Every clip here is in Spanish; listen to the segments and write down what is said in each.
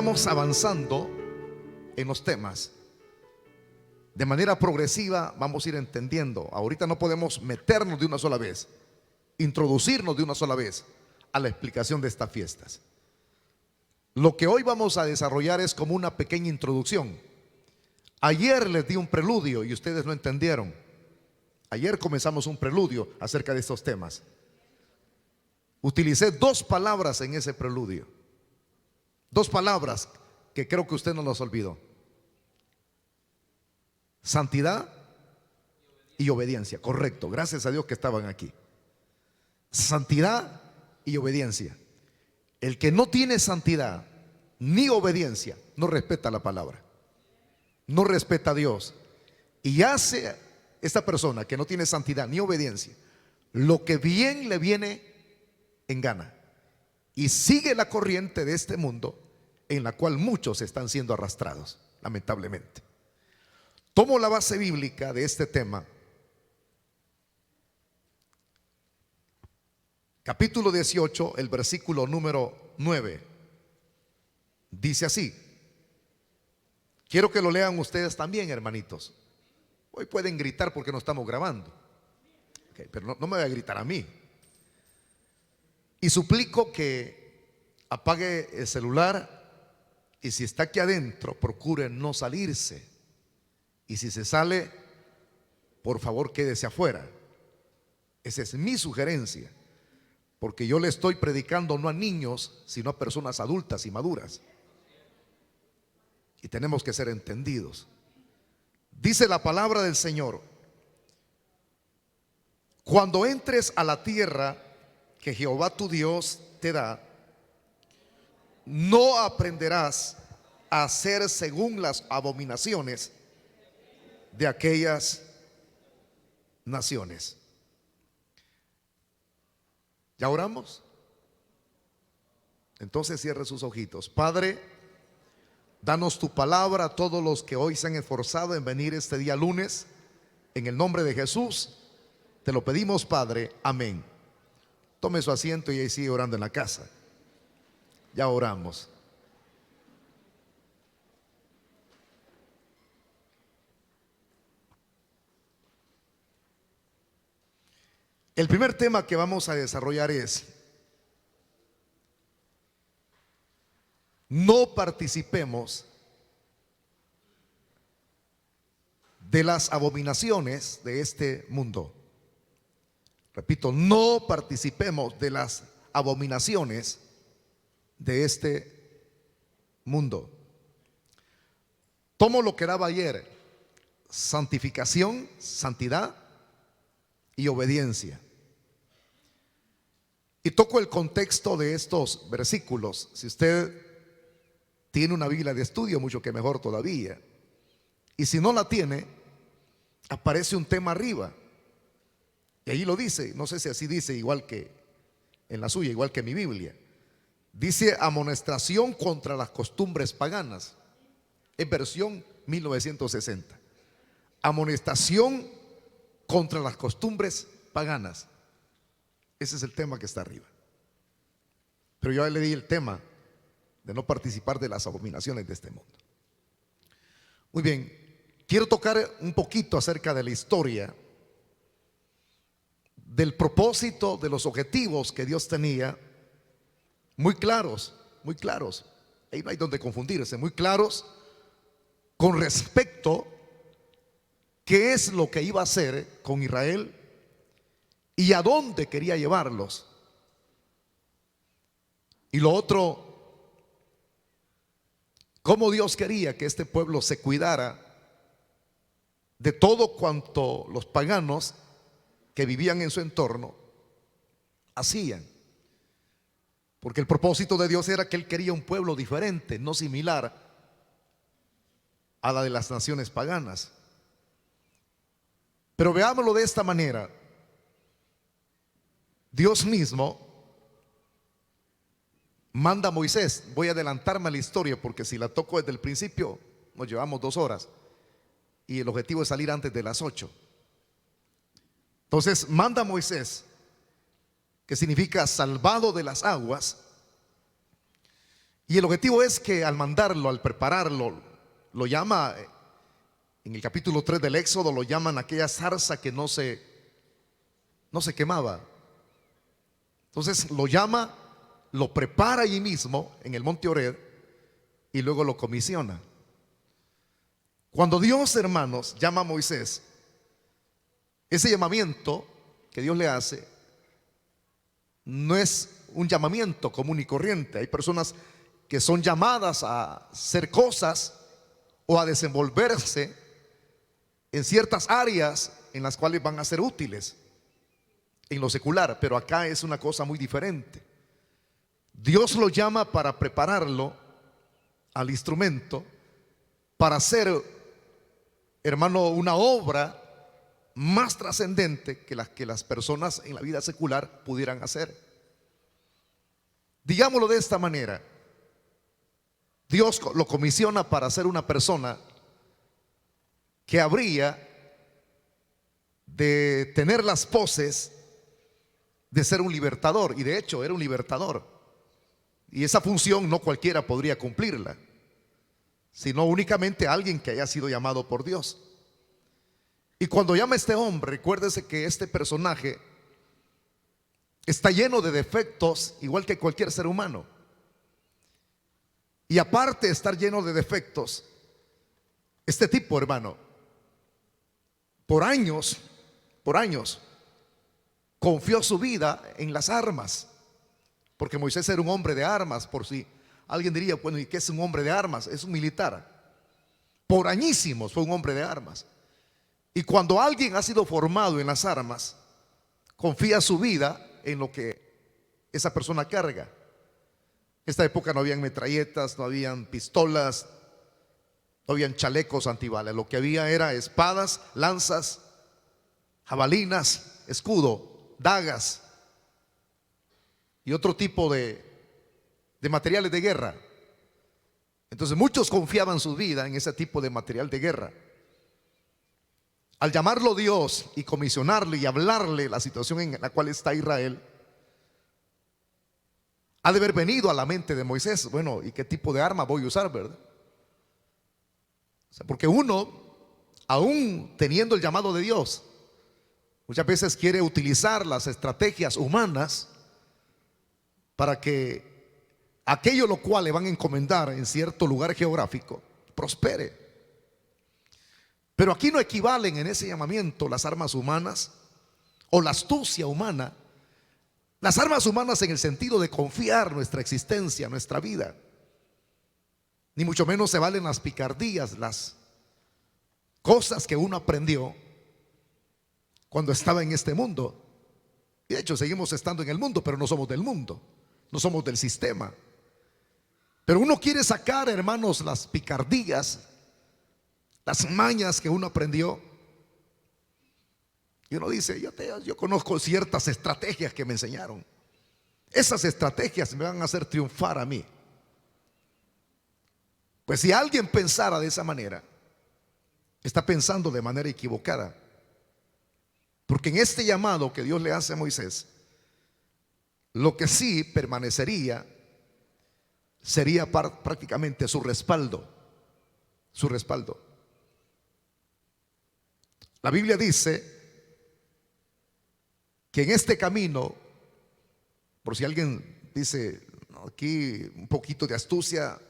vayamos avanzando en los temas de manera progresiva, vamos a ir entendiendo. Ahorita no podemos meternos de una sola vez, introducirnos de una sola vez a la explicación de estas fiestas. Lo que hoy vamos a desarrollar es como una pequeña introducción. Ayer les di un preludio y ustedes no entendieron. Ayer comenzamos un preludio acerca de estos temas. Utilicé dos palabras en ese preludio, dos palabras que creo que usted no las olvidó: santidad y obediencia. Correcto, gracias a Dios que estaban aquí. Santidad y obediencia. El que no tiene santidad ni obediencia no respeta la palabra, no respeta a Dios, y hace esta persona que no tiene santidad ni obediencia lo que bien le viene en gana, y sigue la corriente de este mundo en la cual muchos están siendo arrastrados, lamentablemente. Tomo la base bíblica de este tema, capítulo 18, el versículo número 9. Dice así. Quiero que lo lean ustedes también, hermanitos. Hoy pueden gritar porque no estamos grabando, okay, pero no me voy a gritar a mí. Y suplico que apague el celular, y si está aquí adentro, procure no salirse. Y si se sale, por favor quédese afuera. Esa es mi sugerencia, porque yo le estoy predicando no a niños, sino a personas adultas y maduras, y tenemos que ser entendidos. Dice la palabra del Señor: cuando entres a la tierra que Jehová tu Dios te da, no aprenderás a hacer según las abominaciones de aquellas naciones. ¿Ya oramos? Entonces cierre sus ojitos. Padre, danos tu palabra a todos los que hoy se han esforzado en venir este día lunes. En el nombre de Jesús te lo pedimos, Padre. Amén. Tome su asiento y ahí sigue orando en la casa. Ya oramos. El primer tema que vamos a desarrollar es: no participemos de las abominaciones de este mundo. Repito, no participemos de las abominaciones de este mundo. Tomo lo que daba ayer: santificación, santidad y obediencia. Y toco el contexto de estos versículos. Si usted tiene una Biblia de estudio, mucho que mejor todavía. Y si no la tiene, aparece un tema arriba, y ahí lo dice. No sé si así dice, igual que en la suya, igual que en mi Biblia. Dice: amonestación contra las costumbres paganas. Es versión 1960. Amonestación contra las costumbres paganas. Ese es el tema que está arriba. Pero yo le di el tema de no participar de las abominaciones de este mundo. Muy bien, quiero tocar un poquito acerca de la historia, del propósito, de los objetivos que Dios tenía, muy claros, ahí no hay donde confundirse, muy claros con respecto qué es lo que iba a hacer con Israel y a dónde quería llevarlos. Y lo otro, cómo Dios quería que este pueblo se cuidara de todo cuanto los paganos que vivían en su entorno hacían. Porque el propósito de Dios era que Él quería un pueblo diferente, no similar a la de las naciones paganas. Pero veámoslo de esta manera: Dios mismo manda a Moisés. Voy a adelantarme a la historia, porque si la toco desde el principio nos llevamos 2 horas y el objetivo es salir antes de las 8. Entonces manda a Moisés, que significa salvado de las aguas, Y el objetivo es que al mandarlo, al prepararlo, lo llama, en el capítulo 3 del Éxodo, lo llaman aquella zarza que no se quemaba. Entonces lo llama, lo prepara allí mismo en el monte Horeb y luego lo comisiona. Cuando Dios, hermanos, llama a Moisés, ese llamamiento que Dios le hace no es un llamamiento común y corriente. Hay personas que son llamadas a hacer cosas o a desenvolverse en ciertas áreas en las cuales van a ser útiles en lo secular, pero acá es una cosa muy diferente. Dios lo llama para prepararlo al instrumento para hacer, hermano, una obra más trascendente que las personas en la vida secular pudieran hacer. Digámoslo de esta manera: Dios lo comisiona para ser una persona que habría de tener las poses de ser un libertador, y de hecho era un libertador, y esa función no cualquiera podría cumplirla, sino únicamente alguien que haya sido llamado por Dios. Y cuando llama a este hombre, recuérdese que este personaje está lleno de defectos, igual que cualquier ser humano. Y aparte de estar lleno de defectos, este tipo, hermano, por años, confió su vida en las armas, porque Moisés era un hombre de armas. Por si alguien diría, bueno, ¿y qué es un hombre de armas? Es un militar. Por añísimos fue un hombre de armas. Y cuando alguien ha sido formado en las armas, confía su vida en lo que esa persona carga. En esta época no habían metralletas, no habían pistolas, no habían chalecos antibalas. Lo que había era espadas, lanzas, jabalinas, escudo, dagas y otro tipo de materiales de guerra. Entonces muchos confiaban su vida en ese tipo de material de guerra. Al llamarlo Dios y comisionarle y hablarle la situación en la cual está Israel, ha de haber venido a la mente de Moisés: bueno, ¿y qué tipo de arma voy a usar, verdad? O sea, porque uno, aún teniendo el llamado de Dios, muchas veces quiere utilizar las estrategias humanas para que aquello lo cual le van a encomendar en cierto lugar geográfico prospere. Pero aquí no equivalen en ese llamamiento las armas humanas o la astucia humana. Las armas humanas en el sentido de confiar nuestra existencia, nuestra vida. Ni mucho menos se valen las picardías, las cosas que uno aprendió cuando estaba en este mundo. Y de hecho seguimos estando en el mundo, pero no somos del mundo, no somos del sistema. Pero uno quiere sacar, hermanos, las picardías, las mañas que uno aprendió. Y uno dice, yo conozco ciertas estrategias que me enseñaron. Esas estrategias me van a hacer triunfar a mí. Pues si alguien pensara de esa manera, está pensando de manera equivocada. Porque en este llamado que Dios le hace a Moisés, lo que sí permanecería sería prácticamente su respaldo. Su respaldo. La Biblia dice que en este camino, por si alguien dice, no, aquí un poquito de astucia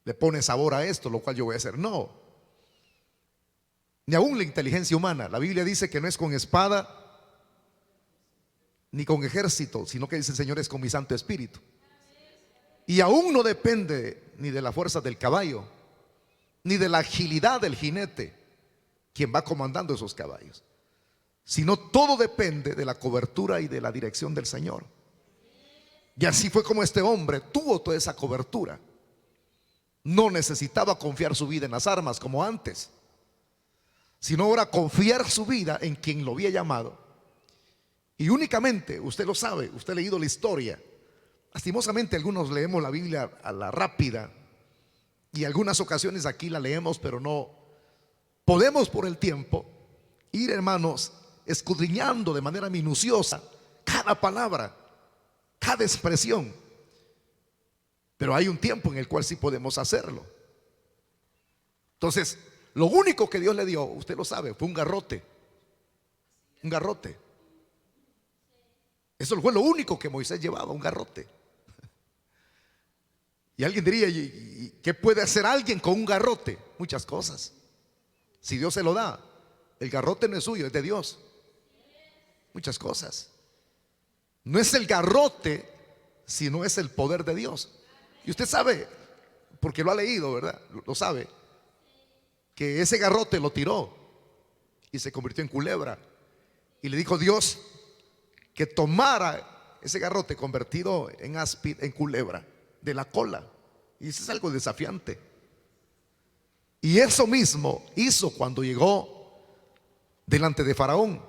le pone sabor a esto, lo cual yo voy a hacer. No, ni aún la inteligencia humana. La Biblia dice que no es con espada ni con ejército, sino que dice el Señor, es con mi Santo Espíritu. Y aún no depende ni de la fuerza del caballo, ni de la agilidad del jinete, quien va comandando esos caballos, sino todo depende de la cobertura y de la dirección del Señor. Y así fue como este hombre tuvo toda esa cobertura. No necesitaba confiar su vida en las armas como antes, sino ahora confiar su vida en quien lo había llamado. Y únicamente, usted lo sabe, usted ha leído la historia. Lastimosamente algunos leemos la Biblia a la rápida, y algunas ocasiones aquí la leemos, pero no podemos por el tiempo ir, hermanos, escudriñando de manera minuciosa cada palabra, cada expresión. pero hay un tiempo en el cual sí podemos hacerlo. Entonces, lo único que Dios le dio, usted lo sabe, fue un garrote. Un garrote. Eso fue lo único que Moisés llevaba, un garrote. Y alguien diría, ¿y qué puede hacer alguien con un garrote? Muchas cosas. Si Dios se lo da, el garrote no es suyo, es de Dios. Muchas cosas. No es el garrote, sino es el poder de Dios. Y usted sabe, porque lo ha leído, ¿verdad? Lo sabe, que ese garrote lo tiró y se convirtió en culebra. Y le dijo Dios que tomara ese garrote convertido en áspid, en culebra, de la cola. Y eso es algo desafiante. Y eso mismo hizo cuando llegó delante de Faraón,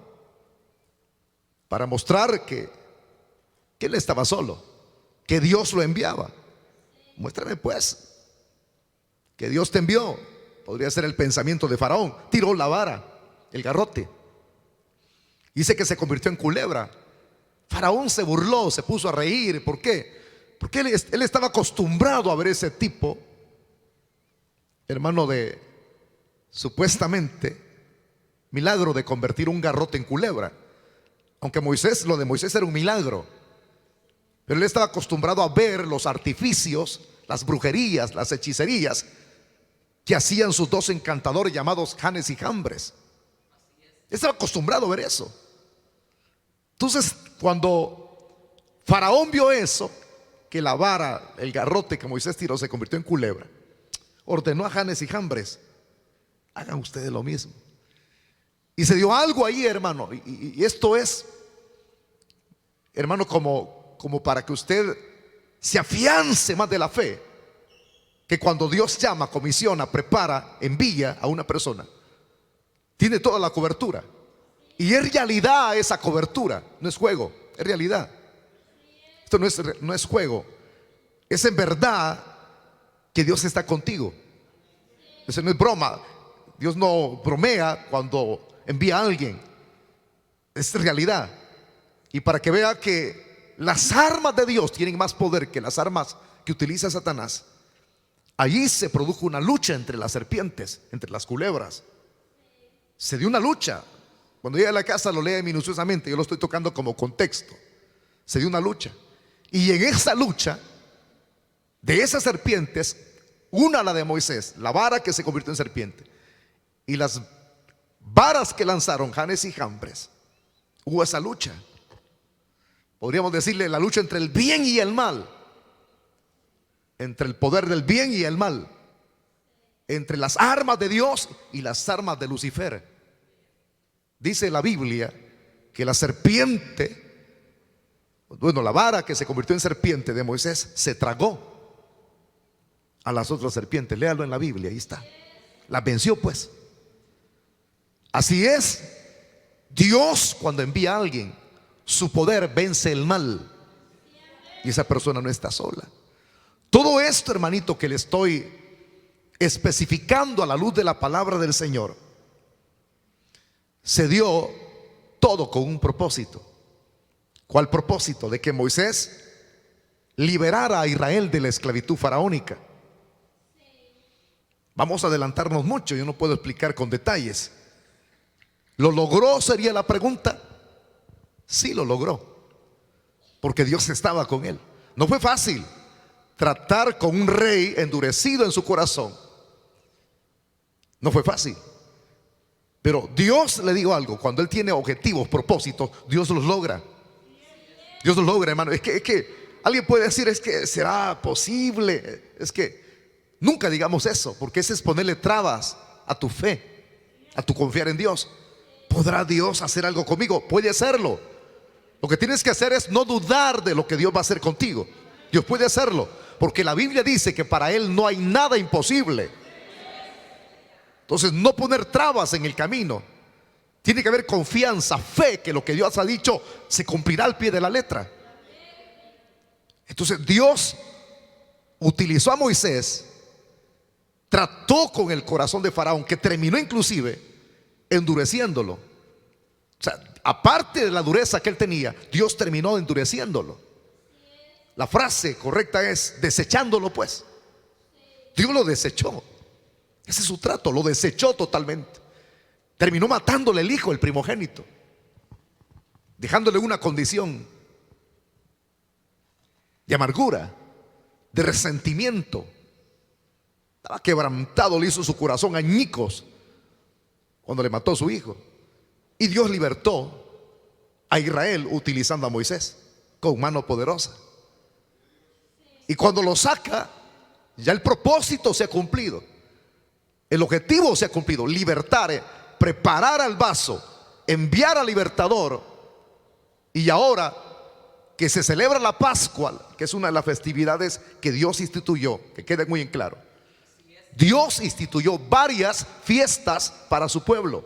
para mostrar que él estaba solo, que Dios lo enviaba. Muéstrame pues que Dios te envió. Podría ser el pensamiento de Faraón. Tiró la vara, el garrote. Dice que se convirtió en culebra. Faraón se burló, se puso a reír. ¿Por qué? Porque él estaba acostumbrado a ver ese tipo, hermano, de supuestamente milagro de convertir un garrote en culebra. Aunque lo de Moisés era un milagro, pero él estaba acostumbrado a ver los artificios, las brujerías, las hechicerías que hacían sus dos encantadores llamados Janes y Jambres. Él estaba acostumbrado a ver eso. Entonces, cuando Faraón vio eso, que la vara, el garrote que Moisés tiró se convirtió en culebra, ordenó a Janes y Jambres: hagan ustedes lo mismo. Y se dio algo ahí, hermano, y esto es, hermano, como para que usted se afiance más de la fe, que cuando Dios llama, comisiona, prepara, envía a una persona, tiene toda la cobertura. Y es realidad esa cobertura, no es juego, es realidad. Esto no es juego, es en verdad que Dios está contigo. Eso no es broma. Dios no bromea cuando envía a alguien, es realidad. Y para que vea que las armas de Dios tienen más poder que las armas que utiliza Satanás, allí se produjo una lucha entre las serpientes, entre las culebras. Se dio una lucha. Cuando llegue a la casa lo lea minuciosamente, yo lo estoy tocando como contexto. Se dio una lucha. Y en esa lucha, de esas serpientes, una, la de Moisés, la vara que se convirtió en serpiente, y las varas que lanzaron Janes y Jambres, hubo esa lucha. Podríamos decirle la lucha entre el bien y el mal, entre el poder del bien y el mal, entre las armas de Dios y las armas de Lucifer. Dice la Biblia que la serpiente, bueno, la vara que se convirtió en serpiente de Moisés se tragó a las otras serpientes. Léalo en la Biblia, ahí está. Las venció pues. Así es, Dios cuando envía a alguien, su poder vence el mal, y esa persona no está sola. Todo esto, hermanito, que le estoy especificando a la luz de la palabra del Señor, se dio todo con un propósito. ¿Cuál propósito? De que Moisés liberara a Israel de la esclavitud faraónica. Vamos a adelantarnos mucho, yo no puedo explicar con detalles. ¿Lo logró? Sería la pregunta. Sí lo logró, porque Dios estaba con él. No fue fácil tratar con un rey endurecido en su corazón. No fue fácil. Pero Dios, le digo algo, cuando Él tiene objetivos, propósitos, Dios los logra. Dios los logra, hermano. Es que alguien puede decir, es que será posible. Es que nunca digamos eso, porque ese es ponerle trabas a tu fe, a tu confiar en Dios. ¿Podrá Dios hacer algo conmigo? Puede hacerlo. Lo que tienes que hacer es no dudar de lo que Dios va a hacer contigo. Dios puede hacerlo, porque la Biblia dice que para Él no hay nada imposible. Entonces, no poner trabas en el camino. Tiene que haber confianza, fe, que lo que Dios ha dicho se cumplirá al pie de la letra. Entonces Dios utilizó a Moisés, trató con el corazón de Faraón, que terminó inclusive endureciéndolo. O sea, aparte de la dureza que él tenía, Dios terminó endureciéndolo. La frase correcta es desechándolo pues. Dios lo desechó. Ese es su trato, lo desechó totalmente. Terminó matándole el hijo, el primogénito, dejándole una condición de amargura, de resentimiento. Estaba quebrantado, le hizo su corazón añicos cuando le mató a su hijo. Y Dios libertó a Israel utilizando a Moisés con mano poderosa. Y cuando lo saca, ya el propósito se ha cumplido. El objetivo se ha cumplido: libertar, preparar al vaso, enviar al libertador. Y ahora que se celebra la Pascua, que es una de las festividades que Dios instituyó, que quede muy en claro, Dios instituyó varias fiestas para su pueblo.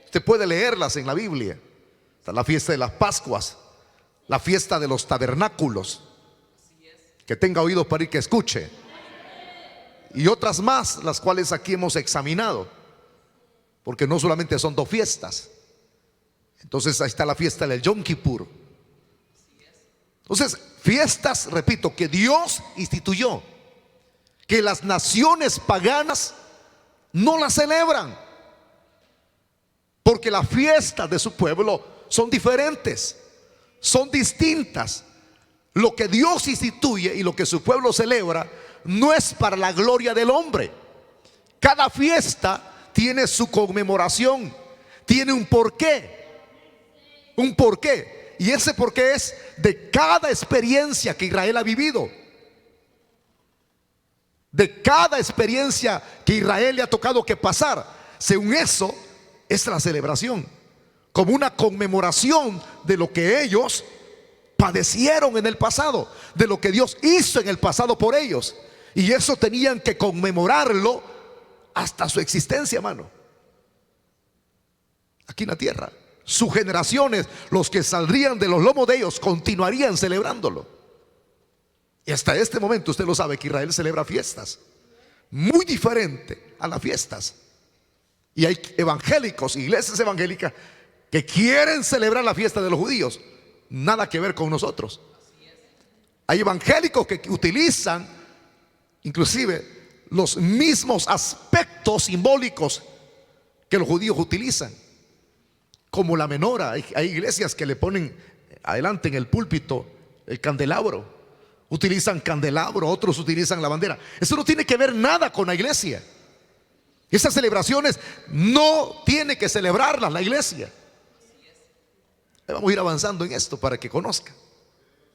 Usted puede leerlas en la Biblia. Está la fiesta de las Pascuas, la fiesta de los tabernáculos. Que tenga oídos para ir, que escuche. Y otras más, las cuales aquí hemos examinado, porque no solamente son 2 fiestas. Entonces ahí está la fiesta del Yom Kippur. Entonces, fiestas, repito, que Dios instituyó, que las naciones paganas no las celebran, porque las fiestas de su pueblo son diferentes, son distintas. Lo que Dios instituye y lo que su pueblo celebra no es para la gloria del hombre. Cada fiesta tiene su conmemoración, tiene un porqué. Un porqué. Y ese porqué es de cada experiencia que Israel ha vivido, de cada experiencia que Israel le ha tocado que pasar. Según eso es la celebración, como una conmemoración de lo que ellos padecieron en el pasado, de lo que Dios hizo en el pasado por ellos. Y eso tenían que conmemorarlo hasta su existencia, hermano, aquí en la tierra. Sus generaciones, los que saldrían de los lomos de ellos, continuarían celebrándolo. Y hasta este momento usted lo sabe, que Israel celebra fiestas muy diferentes a las fiestas. Y hay evangélicos, iglesias evangélicas, que quieren celebrar la fiesta de los judíos. Nada que ver con nosotros. Hay evangélicos que utilizan inclusive los mismos aspectos simbólicos que los judíos utilizan, como la menora. Hay iglesias que le ponen adelante en el púlpito el candelabro. Utilizan candelabro, otros utilizan la bandera. Eso no tiene que ver nada con la iglesia. Esas celebraciones no tiene que celebrarlas la iglesia. Vamos a ir avanzando en esto para que conozca.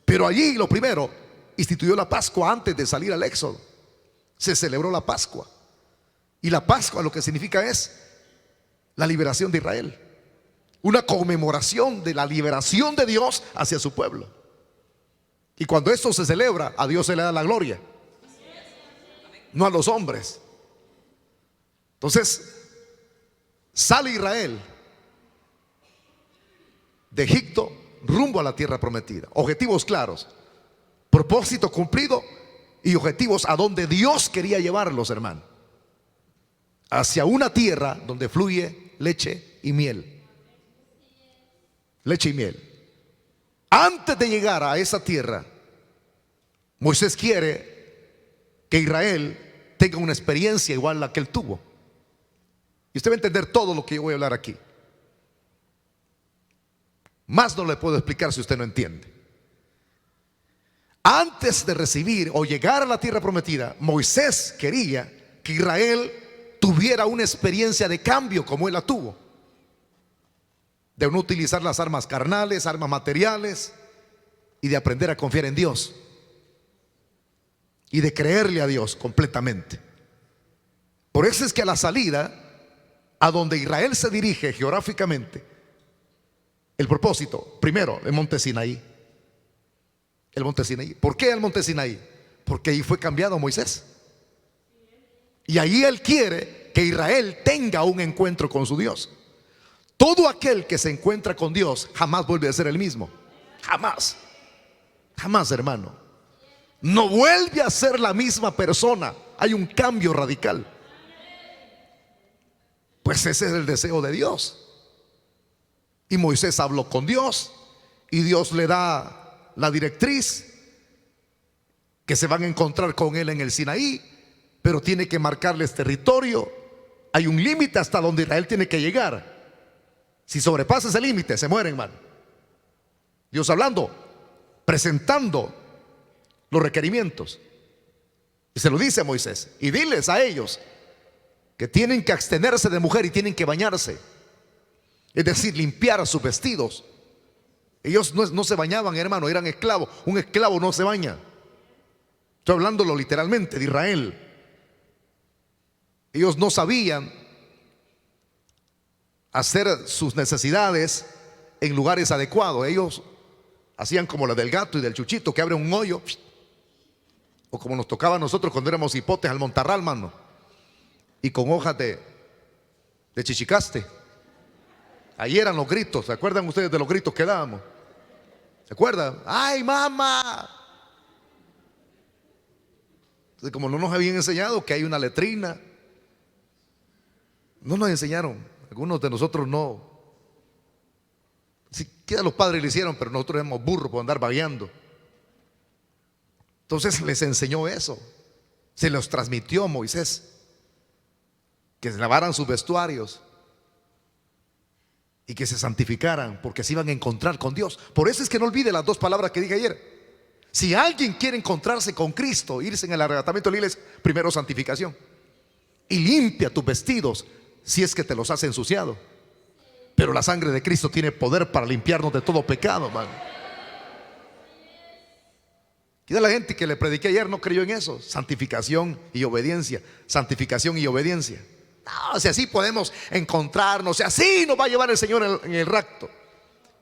Pero allí lo primero, instituyó la Pascua antes de salir al Éxodo. Se celebró la Pascua. Y la Pascua lo que significa es la liberación de Israel. Una conmemoración de la liberación de Dios hacia su pueblo. Y cuando esto se celebra, a Dios se le da la gloria, no a los hombres. Entonces sale Israel de Egipto rumbo a la tierra prometida. Objetivos claros, propósito cumplido y objetivos a donde Dios quería llevarlos, hermano. Hacia una tierra donde fluye leche y miel. Leche y miel. Antes de llegar a esa tierra, Moisés quiere que Israel tenga una experiencia igual a la que él tuvo. Y usted va a entender todo lo que yo voy a hablar aquí. Más no le puedo explicar si usted no entiende. Antes de recibir o llegar a la tierra prometida, Moisés quería que Israel tuviera una experiencia de cambio como él la tuvo, de no utilizar las armas carnales, armas materiales, y de aprender a confiar en Dios y de creerle a Dios completamente. Por eso es que a la salida, a donde Israel se dirige geográficamente, el propósito, primero, el monte Sinaí. El monte Sinaí. ¿Por qué el monte Sinaí? Porque ahí fue cambiado Moisés. Y ahí él quiere que Israel tenga un encuentro con su Dios. Todo aquel que se encuentra con Dios jamás vuelve a ser el mismo. Jamás. Jamás, hermano. No vuelve a ser la misma persona. Hay un cambio radical. Pues ese es el deseo de Dios. Y Moisés habló con Dios y Dios le da la directriz que se van a encontrar con él en el Sinaí, pero tiene que marcarles territorio. Hay un límite hasta donde Israel tiene que llegar. Si sobrepasa ese límite, se mueren, hermano. Dios hablando, presentando los requerimientos. Y se lo dice a Moisés: y diles a ellos que tienen que abstenerse de mujer y tienen que bañarse, es decir, limpiar sus vestidos. Ellos no se bañaban, hermano, eran esclavos. Un esclavo no se baña. Estoy hablándolo literalmente de Israel. Ellos no sabían hacer sus necesidades en lugares adecuados. Ellos hacían como la del gato y del chuchito, que abren un hoyo, o como nos tocaba a nosotros cuando éramos hipotes al montarral, mano, y con hojas de chichicaste. Ahí eran los gritos. ¿Se acuerdan ustedes de los gritos que dábamos? ¿Se acuerdan? ¡Ay, mamá! Entonces, como no nos habían enseñado que hay una letrina, no nos enseñaron. Algunos de nosotros no. Siquiera los padres lo hicieron, pero nosotros éramos burros por andar vagueando. Entonces les enseñó eso. Se los transmitió a Moisés, que se lavaran sus vestuarios y que se santificaran, porque se iban a encontrar con Dios. Por eso es que no olvide las dos palabras que dije ayer. Si alguien quiere encontrarse con Cristo, irse en el arrebatamiento de la iglesia, primero santificación. Y limpia tus vestidos si es que te los has ensuciado. Pero la sangre de Cristo tiene poder para limpiarnos de todo pecado, hermano. Quizá la gente que le prediqué ayer no creyó en eso. Santificación y obediencia. Santificación y obediencia. No, si así podemos encontrarnos, si así nos va a llevar el Señor en el rapto.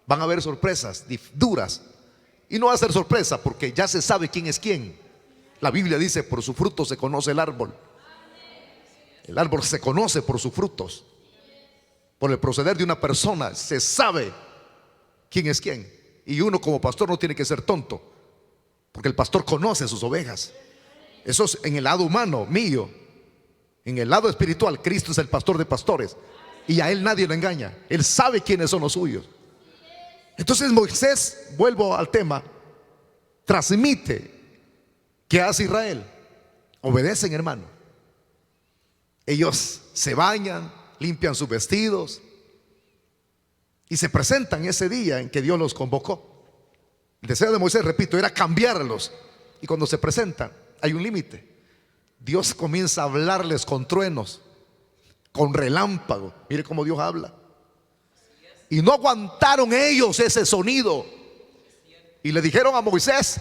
Van a haber sorpresas duras. Y no va a ser sorpresa, porque ya se sabe quién es quién. La Biblia dice: por su fruto se conoce el árbol. El árbol se conoce por sus frutos. Por el proceder de una persona se sabe quién es quién. Y uno como pastor no tiene que ser tonto, porque el pastor conoce sus ovejas. Eso es en el lado humano mío. En el lado espiritual, Cristo es el pastor de pastores, y a él nadie lo engaña. Él sabe quiénes son los suyos. Entonces Moisés, vuelvo al tema, transmite. ¿Qué hace Israel? Obedecen, hermano. Ellos se bañan, limpian sus vestidos y se presentan ese día en que Dios los convocó. El deseo de Moisés, repito, era cambiarlos. Y cuando se presentan, hay un límite. Dios comienza a hablarles con truenos, con relámpagos. Mire cómo Dios habla. Y no aguantaron ellos ese sonido. Y le dijeron a Moisés: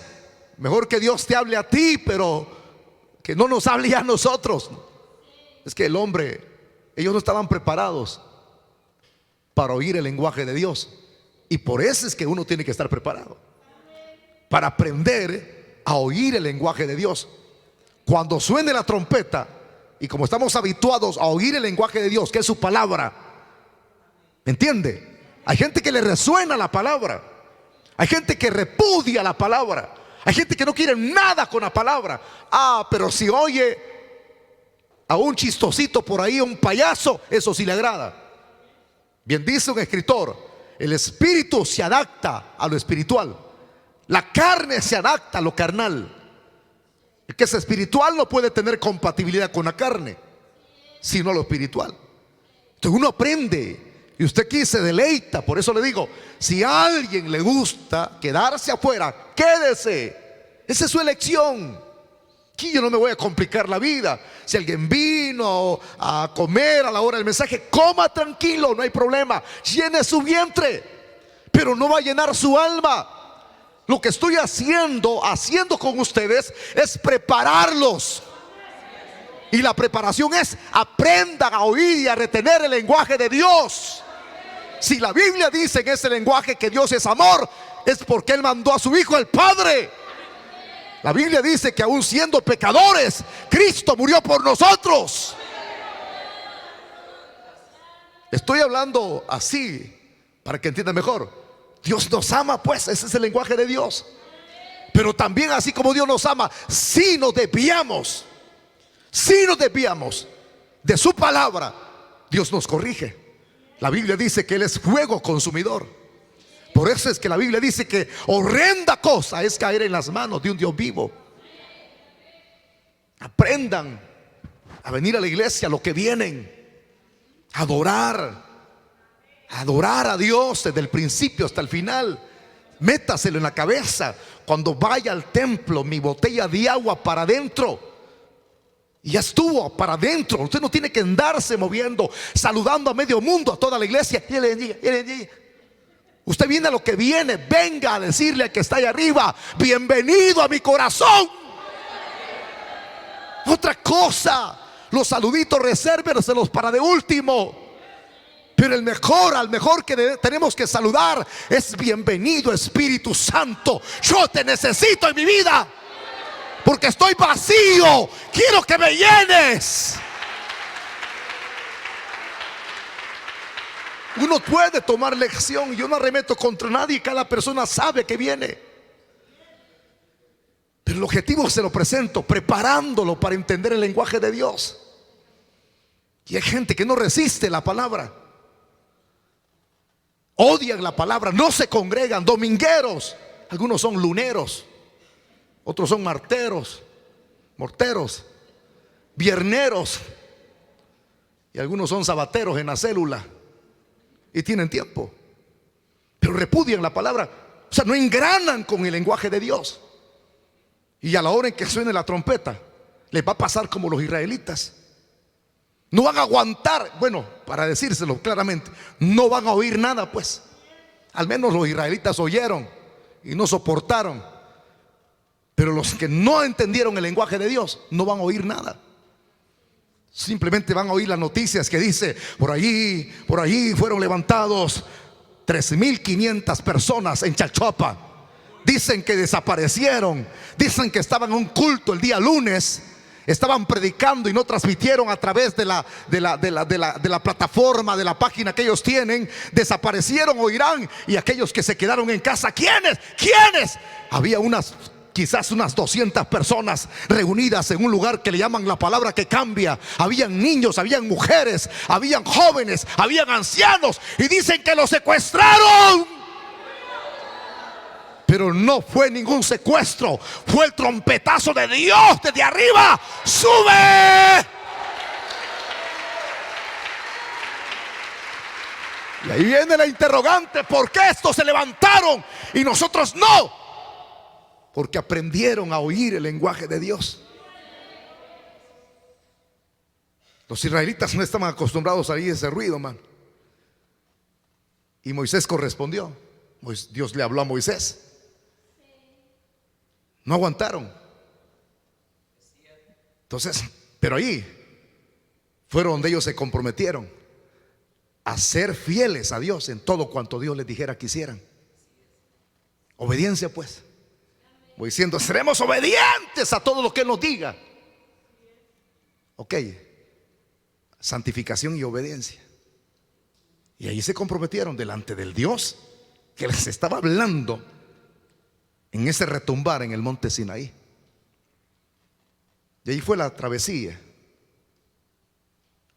mejor que Dios te hable a ti, pero que no nos hable ya a nosotros. Es que el hombre, ellos no estaban preparados para oír el lenguaje de Dios. Y por eso es que uno tiene que estar preparado para aprender a oír el lenguaje de Dios. Cuando suene la trompeta, y como estamos habituados a oír el lenguaje de Dios, que es su palabra, ¿me entiende? Hay gente que le resuena la palabra, hay gente que repudia la palabra, hay gente que no quiere nada con la palabra. Pero si oye a un chistosito por ahí, a un payaso, eso sí le agrada. Bien dice un escritor: el espíritu se adapta a lo espiritual, la carne se adapta a lo carnal. El que es espiritual no puede tener compatibilidad con la carne, sino lo espiritual. Entonces uno aprende, y usted aquí se deleita. Por eso le digo: si a alguien le gusta quedarse afuera, quédese. Esa es su elección. Aquí yo no me voy a complicar la vida. Si alguien vino a comer a la hora del mensaje, coma tranquilo, no hay problema. Llene su vientre, pero no va a llenar su alma. Lo que estoy haciendo con ustedes es prepararlos. Y la preparación es: aprendan a oír y a retener el lenguaje de Dios. Si la Biblia dice en ese lenguaje que Dios es amor, es porque Él mandó a su Hijo, el Padre. La Biblia dice que aún siendo pecadores, Cristo murió por nosotros. Estoy hablando así para que entiendan mejor. Dios nos ama, pues ese es el lenguaje de Dios. Pero también, así como Dios nos ama, si nos desviamos de su palabra, Dios nos corrige. La Biblia dice que Él es fuego consumidor. Por eso es que la Biblia dice que horrenda cosa es caer en las manos de un Dios vivo. Aprendan a venir a la iglesia, lo que vienen, a adorar a Dios desde el principio hasta el final. Métaselo en la cabeza: cuando vaya al templo, mi botella de agua para adentro. Y ya estuvo, para adentro. Usted no tiene que andarse moviendo, saludando a medio mundo, a toda la iglesia. Usted viene a lo que viene. Venga a decirle al que está ahí arriba: bienvenido a mi corazón. Otra cosa, los saluditos resérvenselos para de último. Pero al mejor que tenemos que saludar es: bienvenido, Espíritu Santo. Yo te necesito en mi vida, porque estoy vacío. Quiero que me llenes. Uno puede tomar lección. Yo no arremeto contra nadie. Cada persona sabe que viene. Pero el objetivo se lo presento preparándolo para entender el lenguaje de Dios. Y hay gente que no resiste la palabra. Odian la palabra, no se congregan, domingueros. Algunos son luneros, otros son morteros, vierneros, y algunos son sabateros en la célula y tienen tiempo, pero repudian la palabra. O sea, no engranan con el lenguaje de Dios. Y a la hora en que suene la trompeta, les va a pasar como los israelitas. No van a aguantar. Bueno, para decírselo claramente, no van a oír nada, pues. Al menos los israelitas oyeron y no soportaron. Pero los que no entendieron el lenguaje de Dios no van a oír nada. Simplemente van a oír las noticias que dice: por allí fueron levantados 3.500 personas en Chalchuapa. Dicen que desaparecieron. Dicen que estaban en un culto el día lunes, estaban predicando y no transmitieron a través de la plataforma, de la página que ellos tienen. Desaparecieron, oirán. Y aquellos que se quedaron en casa, ¿quiénes? Había quizás unas 200 personas reunidas en un lugar que le llaman la palabra que cambia. Habían niños, habían mujeres, habían jóvenes, habían ancianos, y dicen que los secuestraron. Pero no fue ningún secuestro, fue el trompetazo de Dios desde arriba. ¡Sube! Y ahí viene la interrogante: ¿por qué estos se levantaron y nosotros no? Porque aprendieron a oír el lenguaje de Dios. Los israelitas no estaban acostumbrados a oír ese ruido, man. Y Moisés correspondió. Dios le habló a Moisés. No aguantaron. Entonces, pero ahí fueron donde ellos se comprometieron a ser fieles a Dios en todo cuanto Dios les dijera que hicieran. Obediencia, pues. Voy diciendo: seremos obedientes a todo lo que Él nos diga. Ok. Santificación y obediencia. Y ahí se comprometieron delante del Dios que les estaba hablando en ese retumbar en el monte Sinaí. Y ahí fue la travesía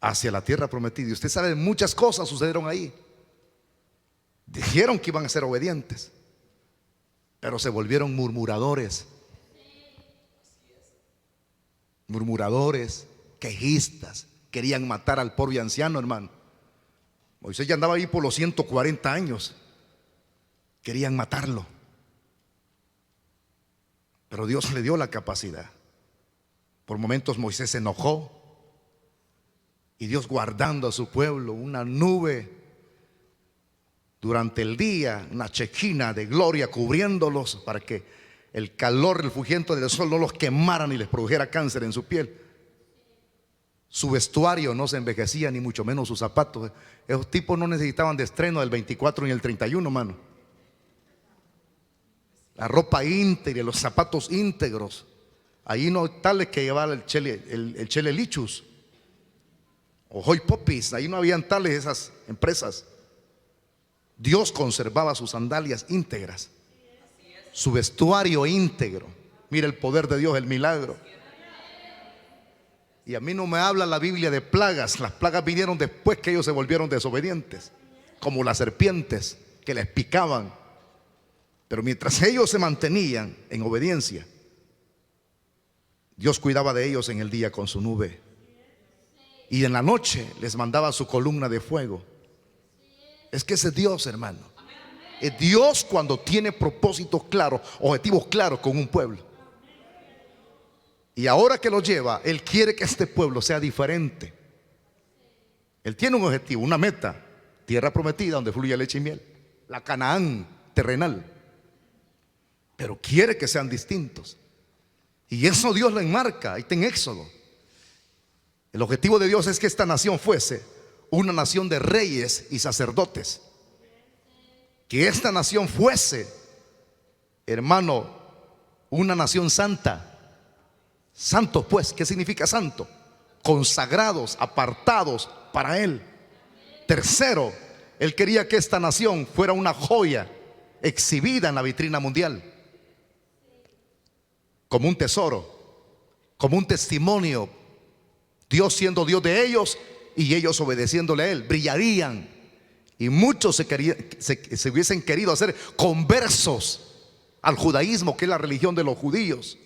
hacia la tierra prometida. Y usted sabe, muchas cosas sucedieron ahí. Dijeron que iban a ser obedientes, pero se volvieron murmuradores. Murmuradores, quejistas. Querían matar al pobre anciano, hermano. Moisés ya andaba ahí por los 140 años. Querían matarlo. Pero Dios le dio la capacidad. Por momentos Moisés se enojó, y Dios, guardando a su pueblo, una nube durante el día, una chequina de gloria cubriéndolos para que el calor refugiente del sol no los quemara ni les produjera cáncer en su piel. Su vestuario no se envejecía, ni mucho menos sus zapatos. Esos tipos no necesitaban de estreno del 24 ni el 31, mano. La ropa íntegra, los zapatos íntegros. Ahí no tales que llevar el chele lichus o hoy popis. Ahí no habían tales esas empresas. Dios conservaba sus sandalias íntegras, su vestuario íntegro. Mira el poder de Dios, el milagro. Y a mí no me habla la Biblia de plagas. Las plagas vinieron después que ellos se volvieron desobedientes, como las serpientes que les picaban. Pero mientras ellos se mantenían en obediencia, Dios cuidaba de ellos en el día con su nube, y en la noche les mandaba su columna de fuego. Es que ese es Dios, hermano. Es Dios cuando tiene propósitos claros, objetivos claros con un pueblo. Y ahora que lo lleva, Él quiere que este pueblo sea diferente. Él tiene un objetivo, una meta: tierra prometida donde fluye leche y miel, la Canaán terrenal. Pero quiere que sean distintos, y eso Dios lo enmarca. Ahí está en Éxodo. El objetivo de Dios es que esta nación fuese una nación de reyes y sacerdotes. Que esta nación fuese, hermano, una nación santa. Santos, pues, ¿qué significa santo? Consagrados, apartados para Él. Tercero, Él quería que esta nación fuera una joya exhibida en la vitrina mundial, como un tesoro, como un testimonio. Dios siendo Dios de ellos y ellos obedeciéndole a Él, brillarían. Y muchos se hubiesen querido hacer conversos al judaísmo, que es la religión de los judíos,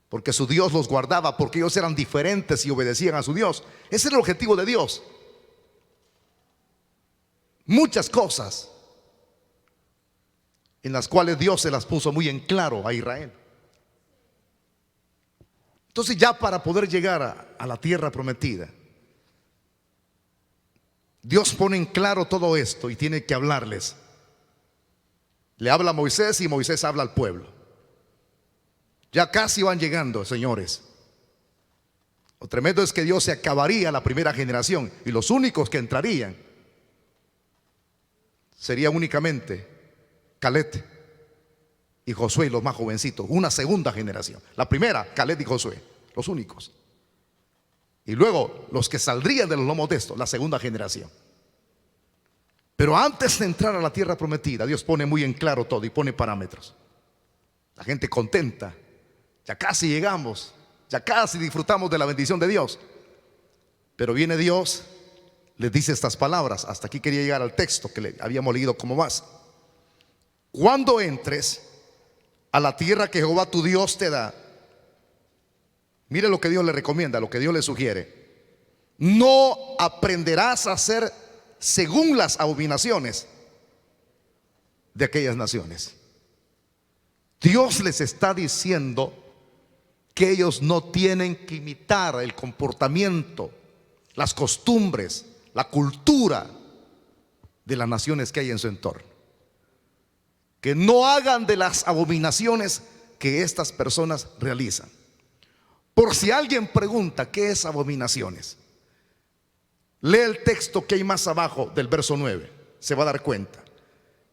porque su Dios los guardaba, porque ellos eran diferentes y obedecían a su Dios. Ese es el objetivo de Dios. Muchas cosas en las cuales Dios se las puso muy en claro a Israel. Entonces, ya para poder llegar a la tierra prometida, Dios pone en claro todo esto y tiene que hablarles. Le habla a Moisés y Moisés habla al pueblo. Ya casi van llegando, señores. Lo tremendo es que Dios se acabaría la primera generación, y los únicos que entrarían serían únicamente Caleb y Josué, y los más jovencitos. Una segunda generación. La primera, Caleb y Josué, los únicos. Y luego los que saldrían de los lomos de estos, la segunda generación. Pero antes de entrar a la tierra prometida, Dios pone muy en claro todo y pone parámetros. La gente contenta. Ya casi llegamos, ya casi disfrutamos de la bendición de Dios. Pero viene Dios, les dice estas palabras. Hasta aquí quería llegar al texto que le habíamos leído como más. Cuando entres a la tierra que Jehová tu Dios te da, mire lo que Dios le recomienda, lo que Dios le sugiere. No aprenderás a hacer según las abominaciones de aquellas naciones. Dios les está diciendo que ellos no tienen que imitar el comportamiento, las costumbres, la cultura de las naciones que hay en su entorno. Que no hagan de las abominaciones que estas personas realizan. Por si alguien pregunta qué es abominaciones, lee el texto que hay más abajo del verso 9. Se va a dar cuenta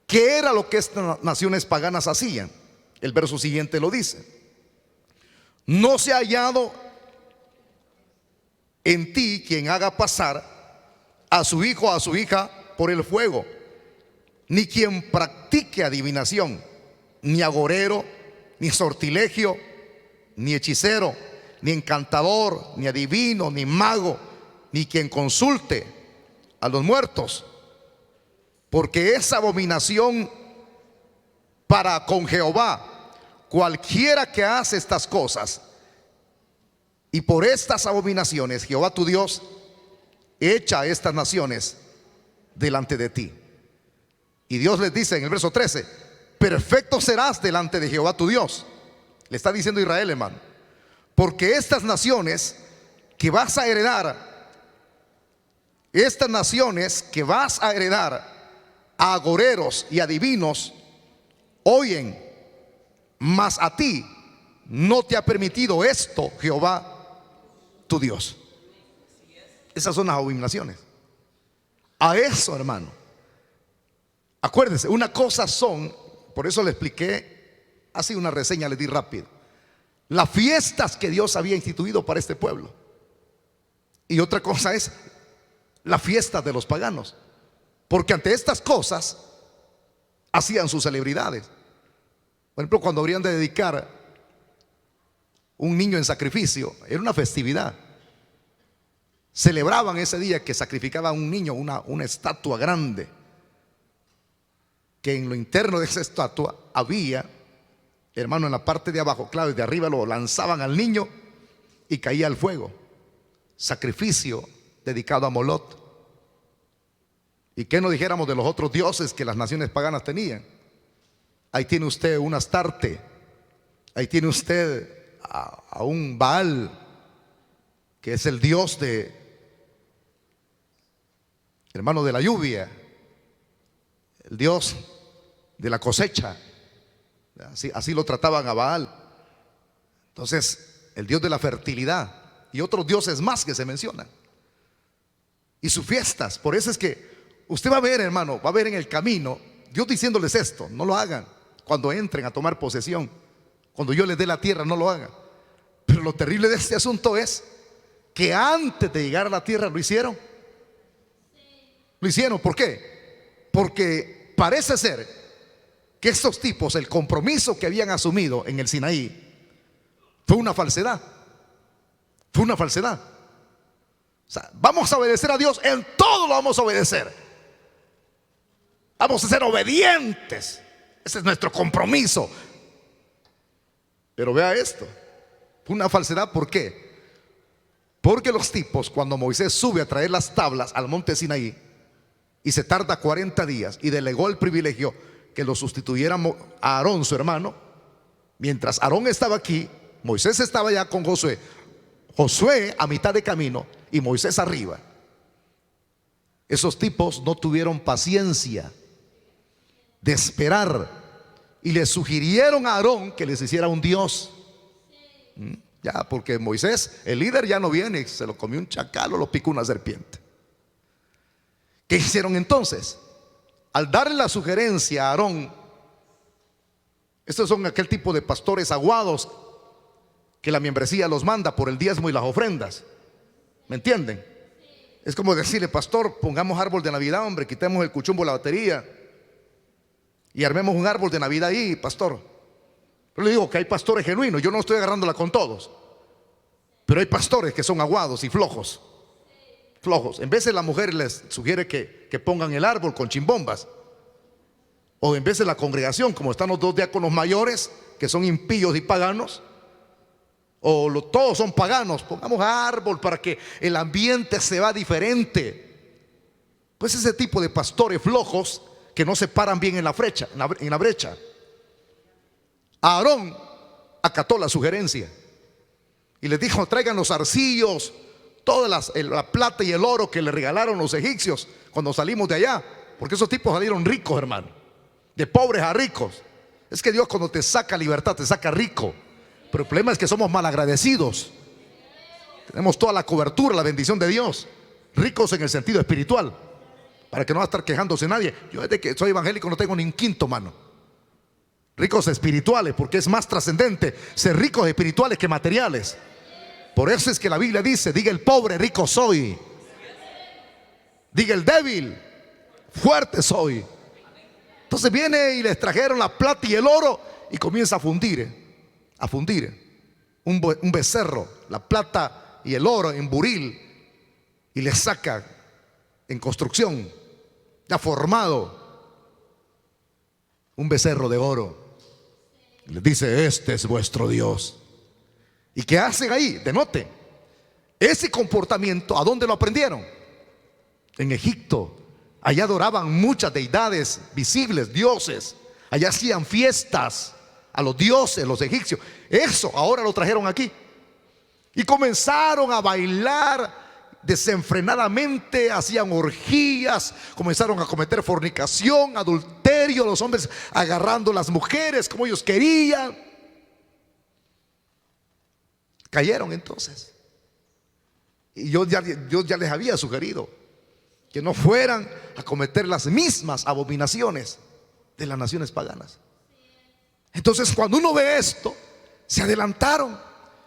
qué era lo que estas naciones paganas hacían. El verso siguiente lo dice: no se ha hallado en ti quien haga pasar a su hijo o a su hija por el fuego, ni quien practique adivinación, ni agorero, ni sortilegio, ni hechicero, ni encantador, ni adivino, ni mago, ni quien consulte a los muertos, porque es abominación para con Jehová cualquiera que hace estas cosas. Y por estas abominaciones Jehová tu Dios echa a estas naciones delante de ti. Y Dios les dice en el verso 13: perfecto serás delante de Jehová tu Dios. Le está diciendo Israel, hermano, porque estas naciones que vas a heredar, estas naciones que vas a heredar, a agoreros y adivinos oyen, mas a ti no te ha permitido esto Jehová tu Dios. Esas son las abominaciones. A eso, hermano, acuérdense, una cosa son, por eso le expliqué, así una reseña le di rápido, las fiestas que Dios había instituido para este pueblo. Y otra cosa es la fiesta de los paganos, porque ante estas cosas hacían sus celebridades. Por ejemplo, cuando habrían de dedicar un niño en sacrificio, era una festividad. Celebraban ese día que sacrificaban un niño, una estatua grande, que en lo interno de esa estatua había hermano, en la parte de abajo, claro, de arriba lo lanzaban al niño y caía al fuego. Sacrificio dedicado a Molot. ¿Y qué no dijéramos de los otros dioses que las naciones paganas tenían? Ahí tiene usted un Astarte, ahí tiene usted a un Baal, que es el dios de, hermano, de la lluvia, el dios de la cosecha. Así lo trataban a Baal. Entonces, el dios de la fertilidad y otros dioses más que se mencionan. Y sus fiestas. Por eso es que usted va a ver, hermano, va a ver en el camino Dios diciéndoles esto: no lo hagan cuando entren a tomar posesión. Cuando yo les dé la tierra, no lo hagan. Pero lo terrible de este asunto es que antes de llegar a la tierra lo hicieron. Lo hicieron, ¿por qué? Porque parece ser que estos tipos, el compromiso que habían asumido en el Sinaí, fue una falsedad. Fue una falsedad. O sea, vamos a obedecer a Dios, en todo lo vamos a obedecer. Vamos a ser obedientes. Ese es nuestro compromiso. Pero vea esto, fue una falsedad. ¿Por qué? Porque los tipos, cuando Moisés sube a traer las tablas al monte Sinaí y se tarda 40 días y delegó el privilegio que lo sustituyera a Aarón, su hermano, mientras Aarón estaba aquí, Moisés estaba ya con Josué, Josué a mitad de camino y Moisés arriba. Esos tipos no tuvieron paciencia de esperar y le sugirieron a Aarón que les hiciera un dios. Ya, porque Moisés, el líder, ya no viene, se lo comió un chacal o lo picó una serpiente. ¿Qué hicieron entonces? Al darle la sugerencia a Aarón, estos son aquel tipo de pastores aguados que la membresía los manda por el diezmo y las ofrendas. ¿Me entienden? Es como decirle: pastor, pongamos árbol de Navidad, hombre, quitemos el cuchumbo, la batería y armemos un árbol de Navidad ahí, pastor. Yo le digo que hay pastores genuinos, yo no estoy agarrándola con todos, pero hay pastores que son aguados y flojos. Flojos. En vez de la mujer les sugiere que pongan el árbol con chimbombas, o en vez de la congregación, como están los dos diáconos mayores que son impíos y paganos, o todos son paganos, pongamos árbol para que el ambiente se va diferente. Pues ese tipo de pastores flojos que no se paran bien en la brecha. Aarón acató la sugerencia y les dijo: traigan los arcillos, toda la plata y el oro que le regalaron los egipcios cuando salimos de allá, porque esos tipos salieron ricos, hermano, de pobres a ricos. Es que Dios, cuando te saca libertad, te saca rico. Pero el problema es que somos malagradecidos. Tenemos toda la cobertura, la bendición de Dios, ricos en el sentido espiritual, para que no va a estar quejándose nadie. Yo desde que soy evangélico no tengo ni un quinto, mano. Ricos espirituales, porque es más trascendente ser ricos espirituales que materiales. Por eso es que la Biblia dice: diga el pobre, rico soy. Diga el débil, fuerte soy. Entonces viene y les trajeron la plata y el oro y comienza a fundir un becerro, la plata y el oro en buril, y les saca en construcción, ya formado, un becerro de oro. Y les dice: este es vuestro Dios. ¿Y qué hacen ahí? Denote ese comportamiento. ¿A dónde lo aprendieron? En Egipto. Allá adoraban muchas deidades visibles, dioses. Allá hacían fiestas a los dioses, los egipcios. Eso ahora lo trajeron aquí y comenzaron a bailar desenfrenadamente, hacían orgías, comenzaron a cometer fornicación, adulterio, los hombres agarrando las mujeres como ellos querían. Cayeron entonces. Y Dios ya les había sugerido que no fueran a cometer las mismas abominaciones de las naciones paganas. Entonces, cuando uno ve esto, se adelantaron.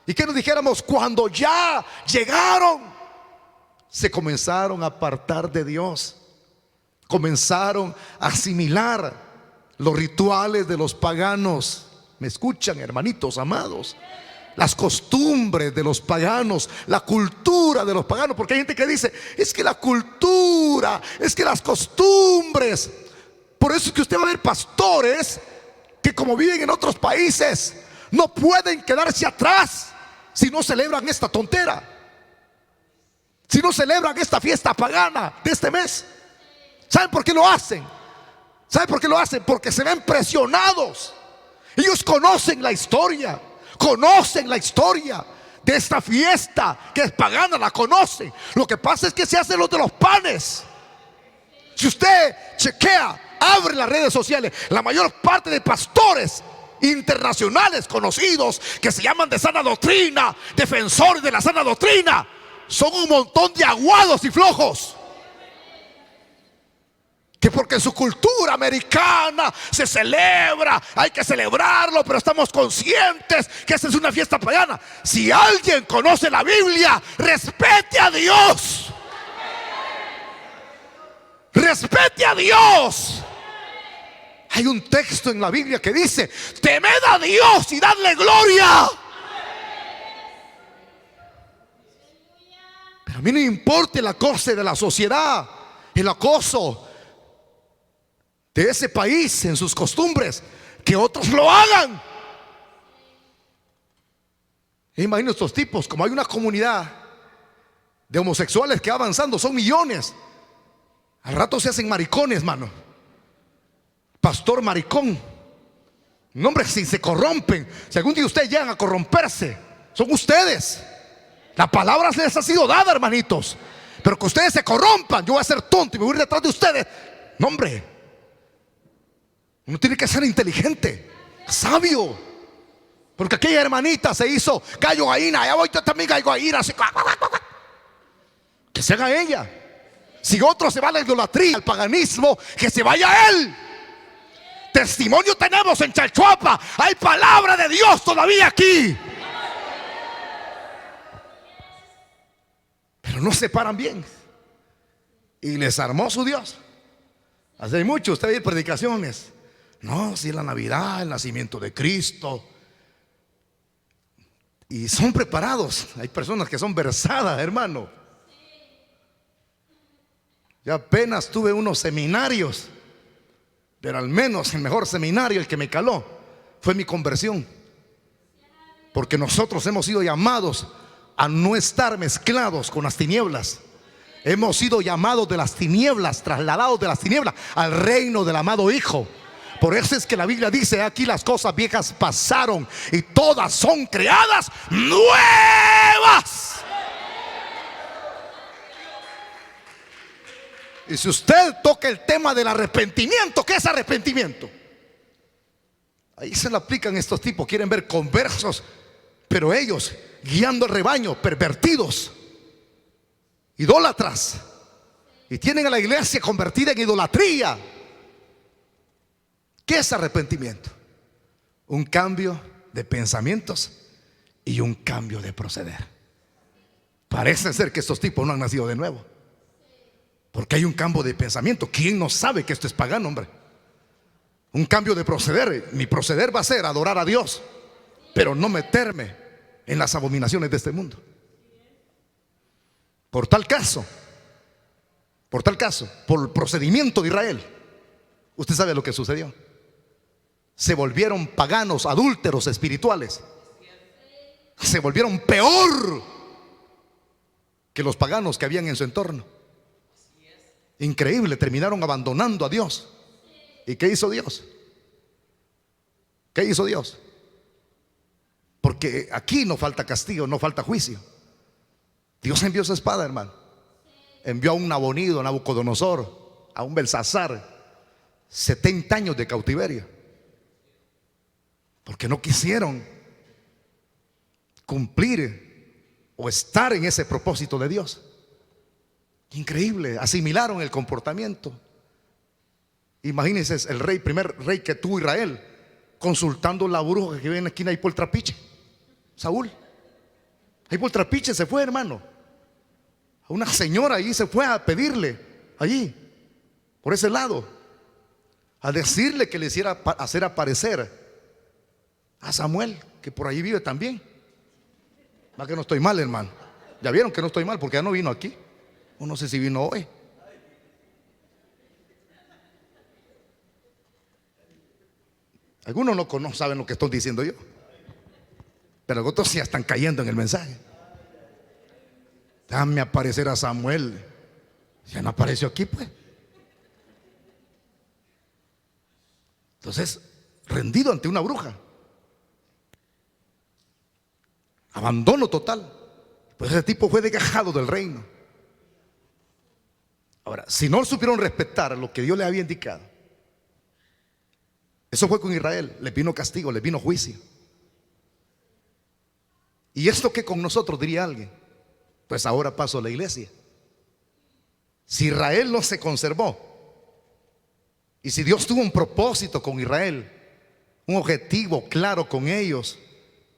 ¿Y qué nos dijéramos? Cuando ya llegaron, se comenzaron a apartar de Dios, comenzaron a asimilar los rituales de los paganos. ¿Me escuchan, hermanitos amados? Las costumbres de los paganos, la cultura de los paganos. Porque hay gente que dice: es que la cultura, es que las costumbres. Por eso es que usted va a ver pastores que como viven en otros países, no pueden quedarse atrás si no celebran esta tontera, si no celebran esta fiesta pagana de este mes. ¿Saben por qué lo hacen? ¿Saben por qué lo hacen? Porque se ven presionados. Ellos conocen la historia de esta fiesta que es pagana, la conocen. Lo que pasa es que se hacen los de los panes. Si usted chequea, abre las redes sociales, la mayor parte de pastores internacionales conocidos que se llaman de sana doctrina, defensores de la sana doctrina, son un montón de aguados y flojos. Que porque en su cultura americana se celebra, hay que celebrarlo, pero estamos conscientes que esta es una fiesta pagana. Si alguien conoce la Biblia, respete a Dios. Respete a Dios. Hay un texto en la Biblia que dice: temed a Dios y dadle gloria. Pero a mí no me importa el acoso de la sociedad, el acoso de ese país en sus costumbres, que otros lo hagan. Imagino estos tipos, como hay una comunidad de homosexuales que va avanzando, son millones. Al rato se hacen maricones, mano. Pastor maricón. No, hombre, si se corrompen, si algún día ustedes llegan a corromperse, son ustedes. La palabra les ha sido dada, hermanitos. Pero que ustedes se corrompan, yo voy a ser tonto y me voy a ir detrás de ustedes. No, hombre. Uno tiene que ser inteligente, sabio. Porque aquella hermanita se hizo gallo gallina, ya voy yo también gallo gallina, así, que se haga ella. Si otro se va a la idolatría, al paganismo, que se vaya él. Testimonio tenemos en Chalchuapa. Hay palabra de Dios todavía aquí. Pero no se paran bien. Y les armó su Dios. Hace mucho usted ve predicaciones. No, si es la Navidad, el nacimiento de Cristo. Y son preparados. Hay personas que son versadas, hermano. Yo apenas tuve unos seminarios, pero al menos el mejor seminario, el que me caló, fue mi conversión. Porque nosotros hemos sido llamados a no estar mezclados con las tinieblas. Hemos sido llamados de las tinieblas, trasladados de las tinieblas al reino del amado Hijo. Por eso es que la Biblia dice: aquí las cosas viejas pasaron y todas son creadas nuevas. Y si usted toca el tema del arrepentimiento, ¿qué es arrepentimiento? Ahí se lo aplican estos tipos. Quieren ver conversos, pero ellos guiando el rebaño, pervertidos, idólatras, y tienen a la iglesia convertida en idolatría. ¿Qué es arrepentimiento? Un cambio de pensamientos y un cambio de proceder. Parece ser que estos tipos no han nacido de nuevo, porque hay un cambio de pensamiento. ¿Quién no sabe que esto es pagano, hombre? Un cambio de proceder. Mi proceder va a ser adorar a Dios, pero no meterme en las abominaciones de este mundo. Por tal caso, por el procedimiento de Israel, usted sabe lo que sucedió. Se volvieron paganos, adúlteros espirituales. Se volvieron peor que los paganos que habían en su entorno. Increíble, terminaron abandonando a Dios. ¿Y qué hizo Dios? ¿Qué hizo Dios? Porque aquí no falta castigo, no falta juicio. Dios envió su espada, hermano. Envió a un Nabonido, a Nabucodonosor, a un Belsasar, 70 años de cautiverio, porque no quisieron cumplir o estar en ese propósito de Dios. Increíble, asimilaron el comportamiento. Imagínense el primer rey que tuvo Israel, consultando la bruja que vive en la esquina ahí por el trapiche, Saúl. Ahí por el trapiche se fue, hermano. A una señora ahí se fue a pedirle, allí, por ese lado, a decirle que le hiciera hacer aparecer a Samuel, que por ahí vive también. Va que no estoy mal, hermano. Ya vieron que no estoy mal, porque ya no vino aquí. O no sé si vino hoy. Algunos no saben lo que estoy diciendo yo, pero otros ya están cayendo en el mensaje. Déjame aparecer a Samuel. Ya no apareció aquí, pues. Entonces, rendido ante una bruja, abandono total. Pues ese tipo fue desgajado del reino. Ahora, si no supieron respetar lo que Dios les había indicado, eso fue con Israel. Les vino castigo, les vino juicio. ¿Y esto qué con nosotros, diría alguien? Pues ahora pasó a la iglesia. Si Israel no se conservó, y si Dios tuvo un propósito con Israel, un objetivo claro con ellos,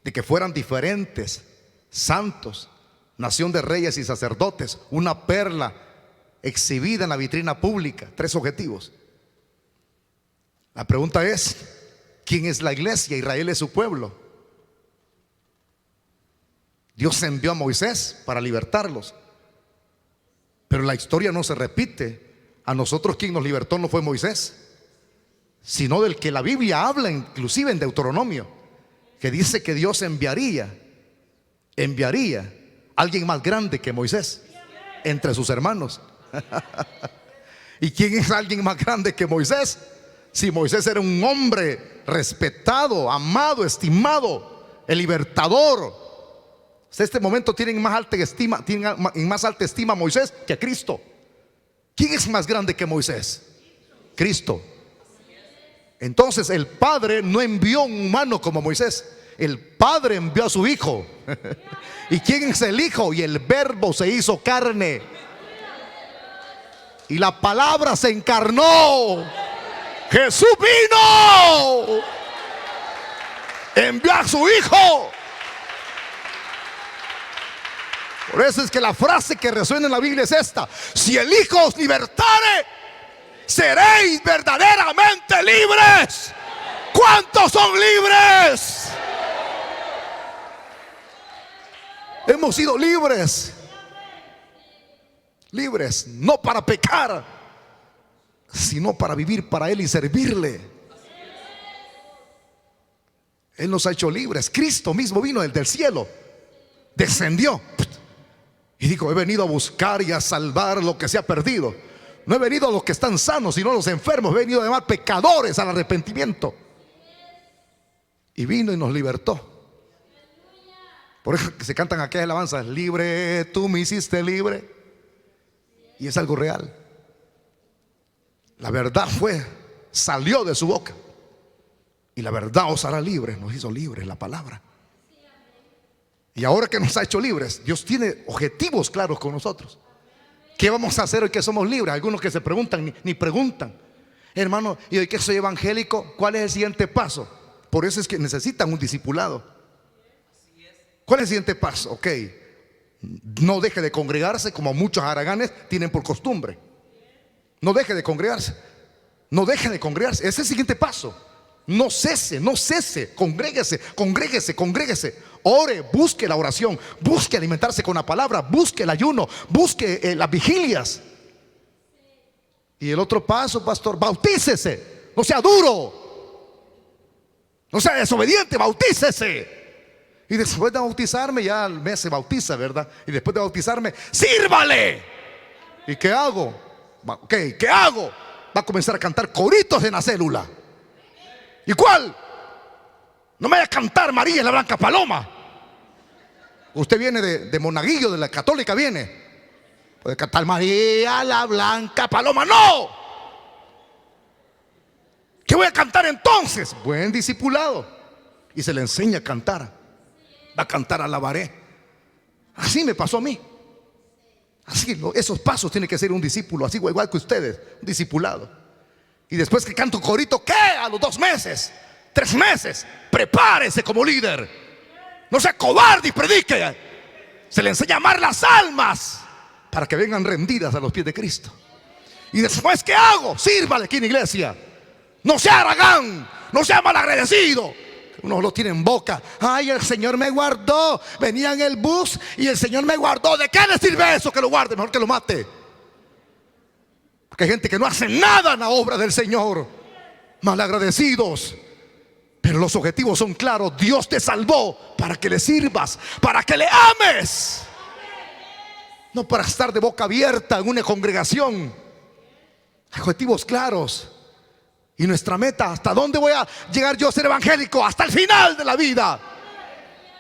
de que fueran diferentes, santos, nación de reyes y sacerdotes, una perla exhibida en la vitrina pública, 3 objetivos. La pregunta es, ¿quién es la iglesia? Israel es su pueblo. Dios envió a Moisés para libertarlos, pero la historia no se repite. A nosotros quien nos libertó no fue Moisés, sino del que la Biblia habla, inclusive en Deuteronomio, que dice que Dios enviaría a alguien más grande que Moisés entre sus hermanos. ¿Y quién es alguien más grande que Moisés? Si Moisés era un hombre respetado, amado, estimado, el libertador. En este momento tienen más alta estima a Moisés que a Cristo. ¿Quién es más grande que Moisés? Cristo. Entonces el Padre no envió un humano como Moisés. El Padre envió a su Hijo. ¿Y quién es el Hijo? Y el Verbo se hizo carne, y la palabra se encarnó. Jesús vino, envió a su Hijo. Por eso es que la frase que resuena en la Biblia es esta: si el Hijo os libertare, seréis verdaderamente libres. ¿Cuántos son libres? Hemos sido libres. Libres, no para pecar, sino para vivir para Él y servirle. Él nos ha hecho libres. Cristo mismo vino del cielo, descendió y dijo: he venido a buscar y a salvar lo que se ha perdido. No he venido a los que están sanos, sino a los enfermos. He venido a llamar pecadores al arrepentimiento. Y vino y nos libertó. Por eso que se cantan aquellas alabanzas: libre, tú me hiciste libre. Y es algo real. La verdad salió de su boca. Y la verdad os hará libres. Nos hizo libres la palabra. Y ahora que nos ha hecho libres, Dios tiene objetivos claros con nosotros. ¿Qué vamos a hacer hoy que somos libres? Algunos que se preguntan, ni preguntan: hermano, y hoy que soy evangélico, ¿cuál es el siguiente paso? Por eso es que necesitan un discipulado. ¿Cuál es el siguiente paso? Ok, no deje de congregarse, como muchos haraganes tienen por costumbre. No deje de congregarse. No deje de congregarse. Ese es el siguiente paso. No cese, no cese. Congréguese, congréguese, congréguese. Ore, busque la oración, busque alimentarse con la palabra, busque el ayuno, busque las vigilias. Y el otro paso, pastor: bautícese. No sea duro, no sea desobediente, bautícese. Y después de bautizarme, ya al mes se bautiza, ¿verdad? Y después de bautizarme, sírvale. ¿Y qué hago? Ok, ¿qué hago? Va a comenzar a cantar coritos en la célula. ¿Y cuál? No me vaya a cantar María la Blanca Paloma. Usted viene de Monaguillo, de la católica viene. Puede cantar María la Blanca Paloma. ¡No! ¿Qué voy a cantar entonces? Buen discipulado. Y se le enseña a cantar. Va a cantar alabaré. Así me pasó a mí. Así, esos pasos tiene que ser un discípulo, así igual que ustedes, un discipulado. Y después que canto corito, ¿qué? A los 2 meses, 3 meses, prepárese como líder. No sea cobarde y predique. Se le enseña a amar las almas para que vengan rendidas a los pies de Cristo. Y después, ¿qué hago? Sírvale aquí en la iglesia. No sea aragán, no sea malagradecido. Uno lo tiene en boca: ay, el Señor me guardó. Venía en el bus y el Señor me guardó. ¿De qué le sirve eso que lo guarde? Mejor que lo mate. Porque hay gente que no hace nada en la obra del Señor. Malagradecidos. Pero los objetivos son claros. Dios te salvó para que le sirvas, para que le ames, no para estar de boca abierta en una congregación. Objetivos claros. Y nuestra meta: ¿hasta dónde voy a llegar yo a ser evangélico? Hasta el final de la vida,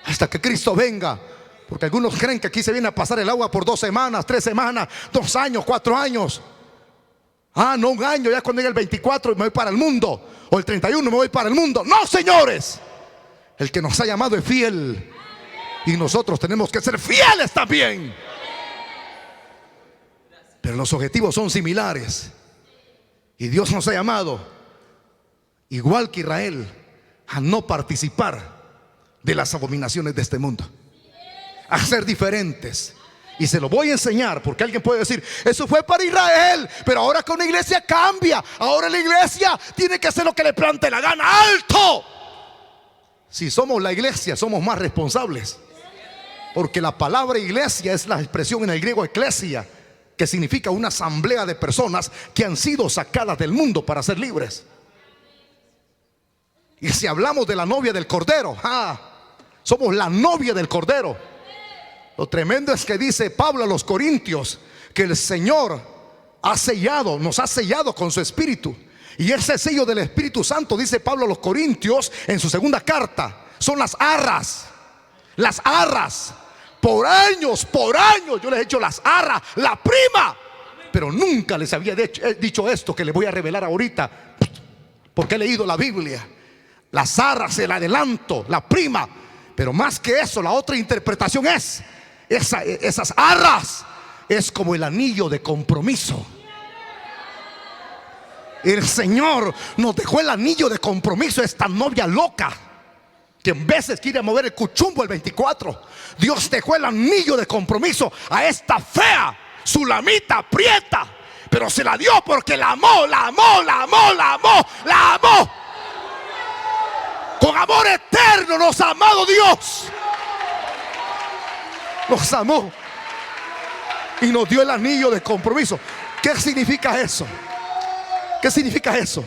hasta que Cristo venga. Porque algunos creen que aquí se viene a pasar el agua por 2 semanas, 3 semanas, 2 años, 4 años. No, 1 año, ya cuando llegue el 24 me voy para el mundo, o el 31 me voy para el mundo. No, señores, el que nos ha llamado es fiel, y nosotros tenemos que ser fieles también. Pero los objetivos son similares, y Dios nos ha llamado, igual que Israel, a no participar de las abominaciones de este mundo, a ser diferentes. Y se lo voy a enseñar, porque alguien puede decir: eso fue para Israel, pero ahora que una iglesia cambia, ahora la iglesia tiene que hacer lo que le plante la gana. ¡Alto! Si somos la iglesia, somos más responsables, porque la palabra iglesia es la expresión en el griego eclesia, que significa una asamblea de personas que han sido sacadas del mundo para ser libres. Y si hablamos de la novia del Cordero, somos la novia del Cordero. Lo tremendo es que dice Pablo a los Corintios que el Señor ha sellado, nos ha sellado con su Espíritu. Y ese sello del Espíritu Santo, dice Pablo a los Corintios en su segunda carta, son las arras. Las arras. Por años yo les he hecho las arras, la prima. Pero nunca les había dicho esto que les voy a revelar ahorita, porque he leído la Biblia. Las arras, el adelanto, la prima. Pero más que eso, la otra interpretación es: esas arras es como el anillo de compromiso. El Señor nos dejó el anillo de compromiso. Esta novia loca que en veces quiere mover el cuchumbo el 24, Dios dejó el anillo de compromiso a esta fea sulamita prieta, pero se la dio porque la amó, la amó, la amó, la amó, la amó. Con amor eterno nos ha amado Dios. Nos amó y nos dio el anillo de compromiso. ¿Qué significa eso? ¿Qué significa eso?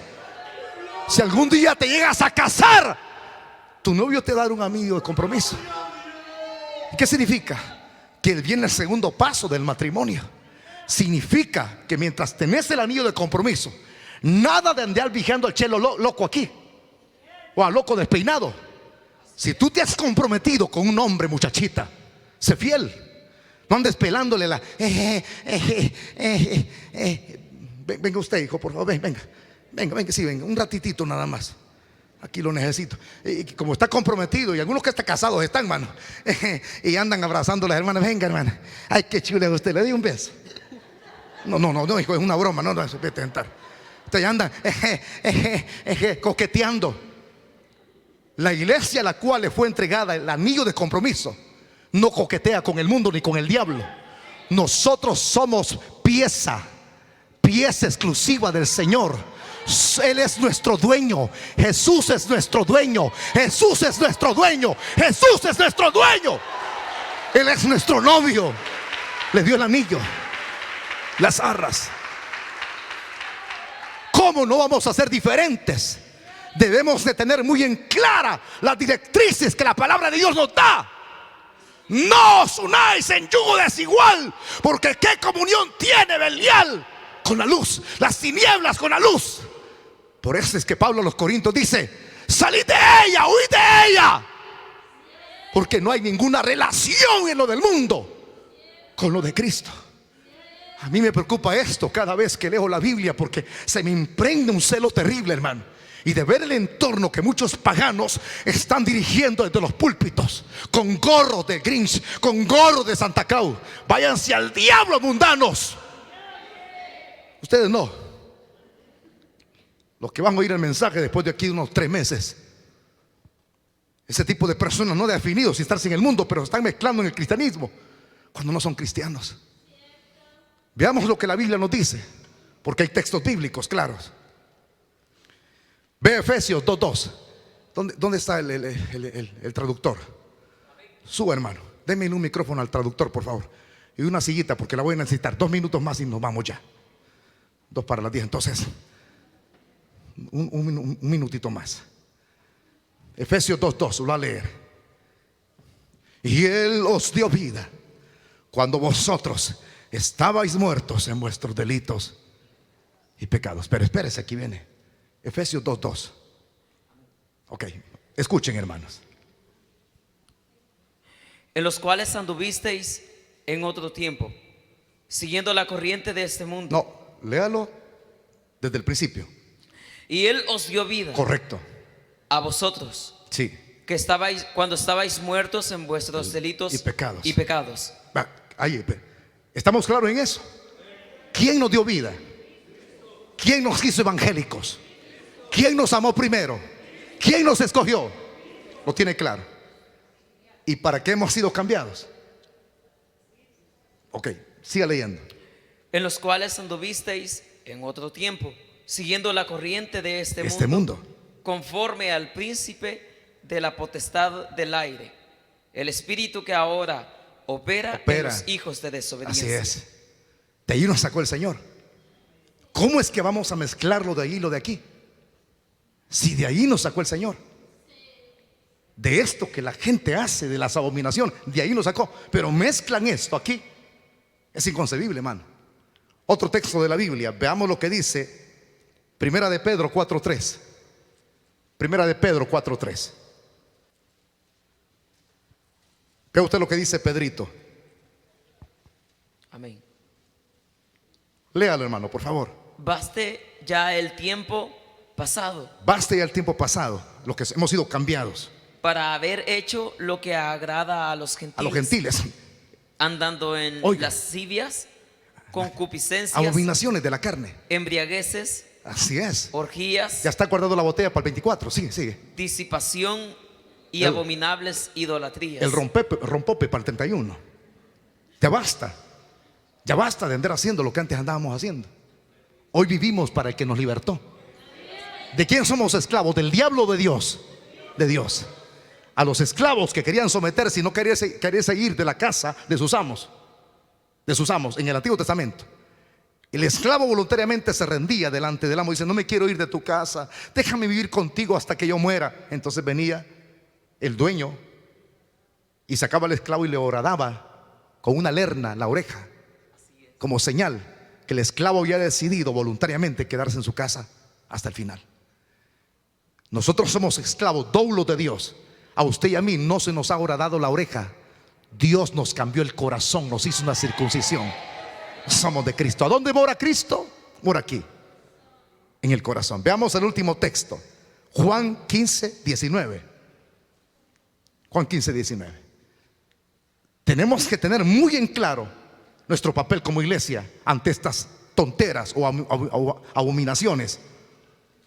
Si algún día te llegas a casar, tu novio te dará un anillo de compromiso. ¿Qué significa? Que viene el segundo paso del matrimonio. Significa que mientras tenés el anillo de compromiso, nada de andar vigiando al chelo loco aquí, o al loco despeinado. Si tú te has comprometido con un hombre, muchachita, sé fiel. No andes pelándole la venga usted, hijo, por favor, venga, sí, venga, un ratitito nada más. Aquí lo necesito. Y como está comprometido, y algunos que están casados están, hermano, y andan abrazando a las hermanas. Venga, hermana, ay, qué chula usted, le doy un beso. No, hijo, es una broma, no se puede tentar. Ustedes andan coqueteando. La iglesia a la cual le fue entregada el anillo de compromiso no coquetea con el mundo ni con el diablo. Nosotros somos pieza exclusiva del Señor. Él es nuestro dueño. Jesús es nuestro dueño. Jesús es nuestro dueño. Jesús es nuestro dueño. Él es nuestro novio. Le dio el anillo, las arras. ¿Cómo no vamos a ser diferentes? Debemos de tener muy en clara las directrices que la palabra de Dios nos da. No os unáis en yugo desigual, porque ¿qué comunión tiene Belial con la luz? Las tinieblas con la luz. Por eso es que Pablo a los Corintios dice: salid de ella, huid de ella, porque no hay ninguna relación en lo del mundo con lo de Cristo. A mí me preocupa esto cada vez que leo la Biblia, porque se me impregna un celo terrible, hermano. Y de ver el entorno que muchos paganos están dirigiendo desde los púlpitos, con gorros de Grinch, con gorros de Santa Claus. Váyanse al diablo, mundanos. Ustedes no. Los que van a oír el mensaje después de aquí unos 3 meses. Ese tipo de personas no definidos si estar en el mundo, pero están mezclando en el cristianismo cuando no son cristianos. Veamos lo que la Biblia nos dice, porque hay textos bíblicos claros. Ve Efesios 2:2. ¿Dónde está el traductor? Suba, hermano. Denme un micrófono al traductor, por favor. Y una sillita, porque la voy a necesitar. 2 minutos más y nos vamos ya. 2 para las 10. Entonces, un minutito más. Efesios 2:2, lo va a leer. Y Él os dio vida cuando vosotros estabais muertos en vuestros delitos y pecados. Pero espérese, aquí viene Efesios 2:2. Ok, escuchen, hermanos. En los cuales anduvisteis en otro tiempo, siguiendo la corriente de este mundo. No, léalo desde el principio. Y Él os dio vida. Correcto. A vosotros, Sí. que estabais, cuando estabais muertos en vuestros delitos y pecados. ¿Estamos claros en eso? ¿Quién nos dio vida? ¿Quién nos hizo evangélicos? ¿Quién nos amó primero? ¿Quién nos escogió? Lo tiene claro. ¿Y para qué hemos sido cambiados? Ok, siga leyendo. En los cuales anduvisteis en otro tiempo, siguiendo la corriente de este mundo, conforme al príncipe de la potestad del aire, el espíritu que ahora opera en los hijos de desobediencia. Así es. De ahí nos sacó el Señor. ¿Cómo es que vamos a mezclarlo de ahí y lo de aquí? Si de ahí nos sacó el Señor. De esto que la gente hace, de las abominaciones, de ahí nos sacó. Pero mezclan esto aquí. Es inconcebible, hermano. Otro texto de la Biblia, veamos lo que dice Primera de Pedro 4:3. Primera de Pedro 4:3. Vea usted lo que dice Pedrito. Amén. Léalo, hermano, por favor. Baste ya el tiempo pasado. Baste ya el tiempo pasado, lo que hemos sido cambiados. Para haber hecho lo que agrada a los gentiles. A los gentiles. Andando en lascivias, concupiscencias, abominaciones de la carne, embriagueces. Así es. Orgías. Ya está guardando la botella para el 24. Sigue. Disipación y abominables idolatrías. El rompope para el 31. Ya basta. Ya basta de andar haciendo lo que antes andábamos haciendo. Hoy vivimos para el que nos libertó. ¿De quién somos esclavos? ¿Del diablo o de Dios? De Dios. A los esclavos que querían someterse y no querían seguir de la casa de sus amos. De sus amos en el Antiguo Testamento. El esclavo voluntariamente se rendía delante del amo y dice: no me quiero ir de tu casa, déjame vivir contigo hasta que yo muera. Entonces venía el dueño y sacaba al esclavo y le horadaba con una lerna la oreja, como señal que el esclavo había decidido voluntariamente quedarse en su casa hasta el final. Nosotros somos esclavos, doulos de Dios. A usted y a mí no se nos ha horadado la oreja. Dios nos cambió el corazón, nos hizo una circuncisión. Somos de Cristo. ¿A dónde mora Cristo? Mora aquí, en el corazón. Veamos el último texto, Juan 15:19. Juan 15:19. Tenemos que tener muy en claro nuestro papel como iglesia ante estas tonteras o abominaciones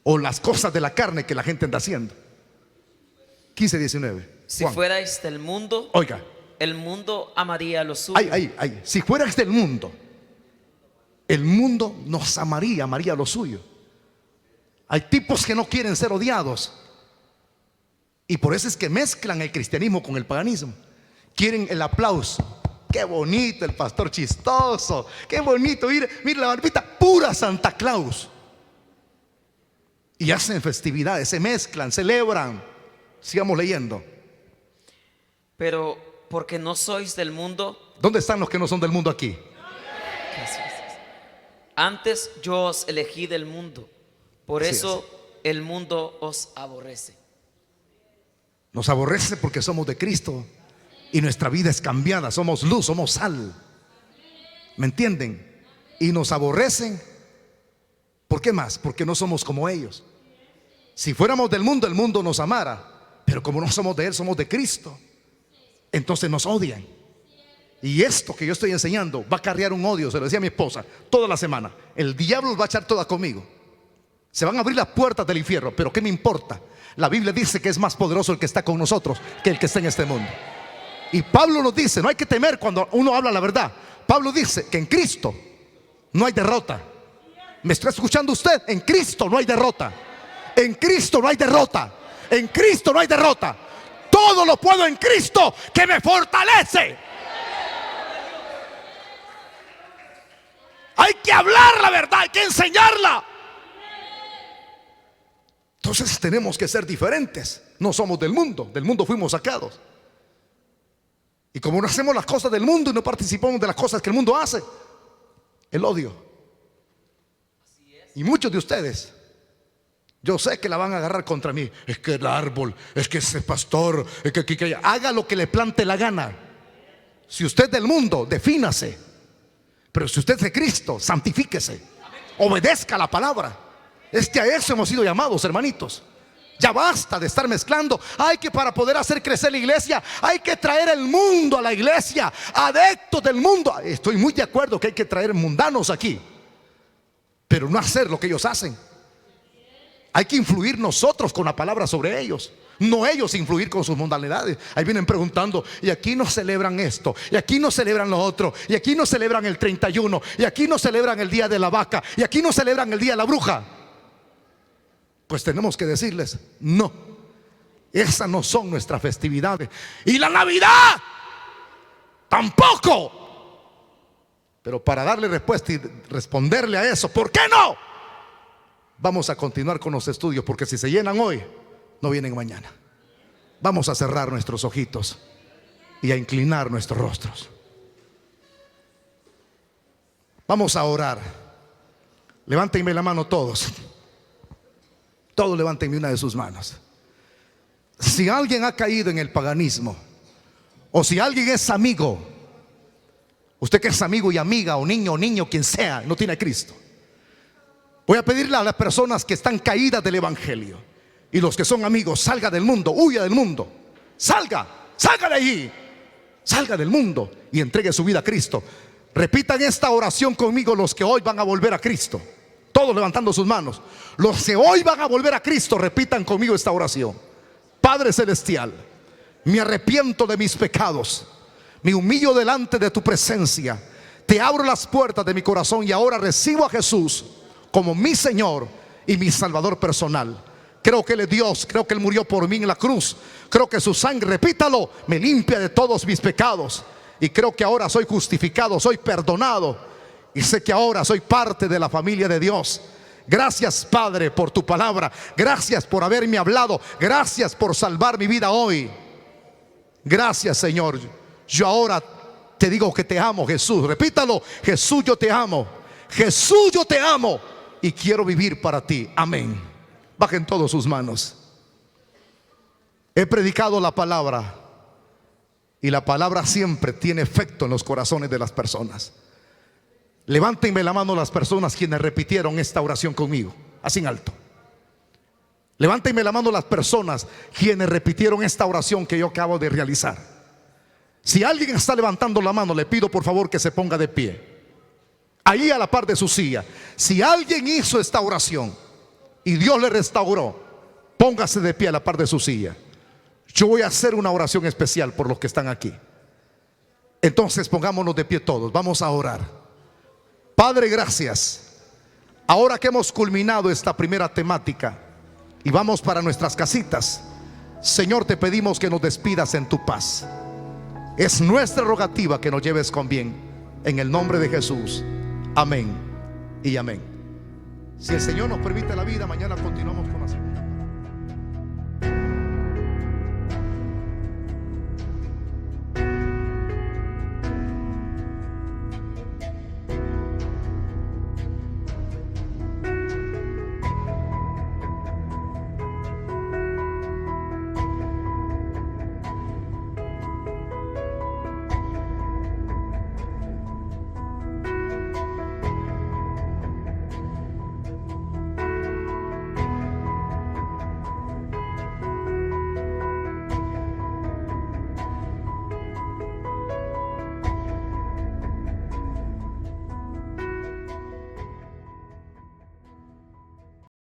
o las cosas de la carne que la gente anda haciendo. 15:19. Si fuerais del mundo, oiga, el mundo amaría lo suyo. Si fueras del mundo, el mundo nos amaría lo suyo. Hay tipos que no quieren ser odiados y por eso es que mezclan el cristianismo con el paganismo. Quieren el aplauso. Qué bonito el pastor chistoso, qué bonito, mire la barbita, pura Santa Claus. Y hacen festividades, se mezclan, celebran. Sigamos leyendo. Pero porque no sois del mundo. ¿Dónde están los que no son del mundo aquí? Antes yo os elegí del mundo, por eso el mundo os aborrece. Nos aborrece porque somos de Cristo y nuestra vida es cambiada. Somos luz, somos sal. ¿Me entienden? Y nos aborrecen. ¿Por qué más? Porque no somos como ellos. Si fuéramos del mundo, el mundo nos amara. Pero como no somos de Él, somos de Cristo, entonces nos odian. Y esto que yo estoy enseñando va a acarrear un odio. Se lo decía a mi esposa toda la semana. El diablo va a echar toda conmigo. Se van a abrir las puertas del infierno. Pero ¿qué me importa? La Biblia dice que es más poderoso el que está con nosotros que el que está en este mundo. Y Pablo nos dice, no hay que temer cuando uno habla la verdad. Pablo dice que en Cristo no hay derrota. ¿Me está escuchando usted? En Cristo no hay derrota. En Cristo no hay derrota. En Cristo no hay derrota. Todo lo puedo en Cristo que me fortalece. Hay que hablar la verdad, hay que enseñarla. Entonces tenemos que ser diferentes. No somos del mundo fuimos sacados. Y como no hacemos las cosas del mundo y no participamos de las cosas que el mundo hace, el odio. Y muchos de ustedes, yo sé que la van a agarrar contra mí. Es que el árbol, es que ese pastor, es que haga lo que le plante la gana. Si usted es del mundo, defínase. Pero si usted es de Cristo, santifíquese. Obedezca la palabra. A eso hemos sido llamados, hermanitos. Ya basta de estar mezclando. Hay que, para poder hacer crecer la iglesia, hay que traer el mundo a la iglesia, adeptos del mundo. Estoy muy de acuerdo que hay que traer mundanos aquí, pero no hacer lo que ellos hacen. Hay que influir nosotros con la palabra sobre ellos, no ellos influir con sus mundanalidades. Ahí vienen preguntando, y aquí no celebran esto, y aquí no celebran lo otro, y aquí no celebran el 31, y aquí no celebran el día de la vaca, y aquí no celebran el día de la bruja. Pues tenemos que decirles, no, esas no son nuestras festividades. Y la Navidad tampoco. Pero para darle respuesta y responderle a eso, ¿por qué no? Vamos a continuar con los estudios, porque si se llenan hoy, no vienen mañana. Vamos a cerrar nuestros ojitos y a inclinar nuestros rostros. Vamos a orar. Levántenme la mano todos. Todos levántenme una de sus manos. Si alguien ha caído en el paganismo, o si alguien es amigo, usted que es amigo y amiga, o niño, quien sea, no tiene a Cristo, voy a pedirle a las personas que están caídas del evangelio, y los que son amigos, salga del mundo, huya del mundo, salga de allí, salga del mundo y entregue su vida a Cristo. Repitan esta oración conmigo los que hoy van a volver a Cristo. Todos levantando sus manos. Los que hoy van a volver a Cristo, repitan conmigo esta oración. Padre celestial, me arrepiento de mis pecados, me humillo delante de tu presencia, te abro las puertas de mi corazón y ahora recibo a Jesús como mi Señor y mi Salvador personal. Creo que Él es Dios, creo que Él murió por mí en la cruz, creo que su sangre, repítalo, me limpia de todos mis pecados, y creo que ahora soy justificado, soy perdonado, y sé que ahora soy parte de la familia de Dios. Gracias, Padre, por tu palabra. Gracias por haberme hablado. Gracias por salvar mi vida hoy. Gracias, Señor. Yo ahora te digo que te amo, Jesús. Repítalo: Jesús, yo te amo. Jesús, yo te amo y quiero vivir para ti. Amén. Bajen todos sus manos. He predicado la palabra, y la palabra siempre tiene efecto en los corazones de las personas. Levántenme la mano las personas quienes repitieron esta oración conmigo, así en alto. Levántenme la mano las personas quienes repitieron esta oración que yo acabo de realizar. Si alguien está levantando la mano, le pido por favor que se ponga de pie, ahí a la par de su silla. Si alguien hizo esta oración y Dios le restauró, póngase de pie a la par de su silla. Yo voy a hacer una oración especial por los que están aquí. Entonces pongámonos de pie todos, vamos a orar. Padre, gracias. Ahora que hemos culminado esta primera temática y vamos para nuestras casitas, Señor, te pedimos que nos despidas en tu paz. Es nuestra rogativa que nos lleves con bien, en el nombre de Jesús. Amén y amén. Si el Señor nos permite la vida, mañana continuamos con la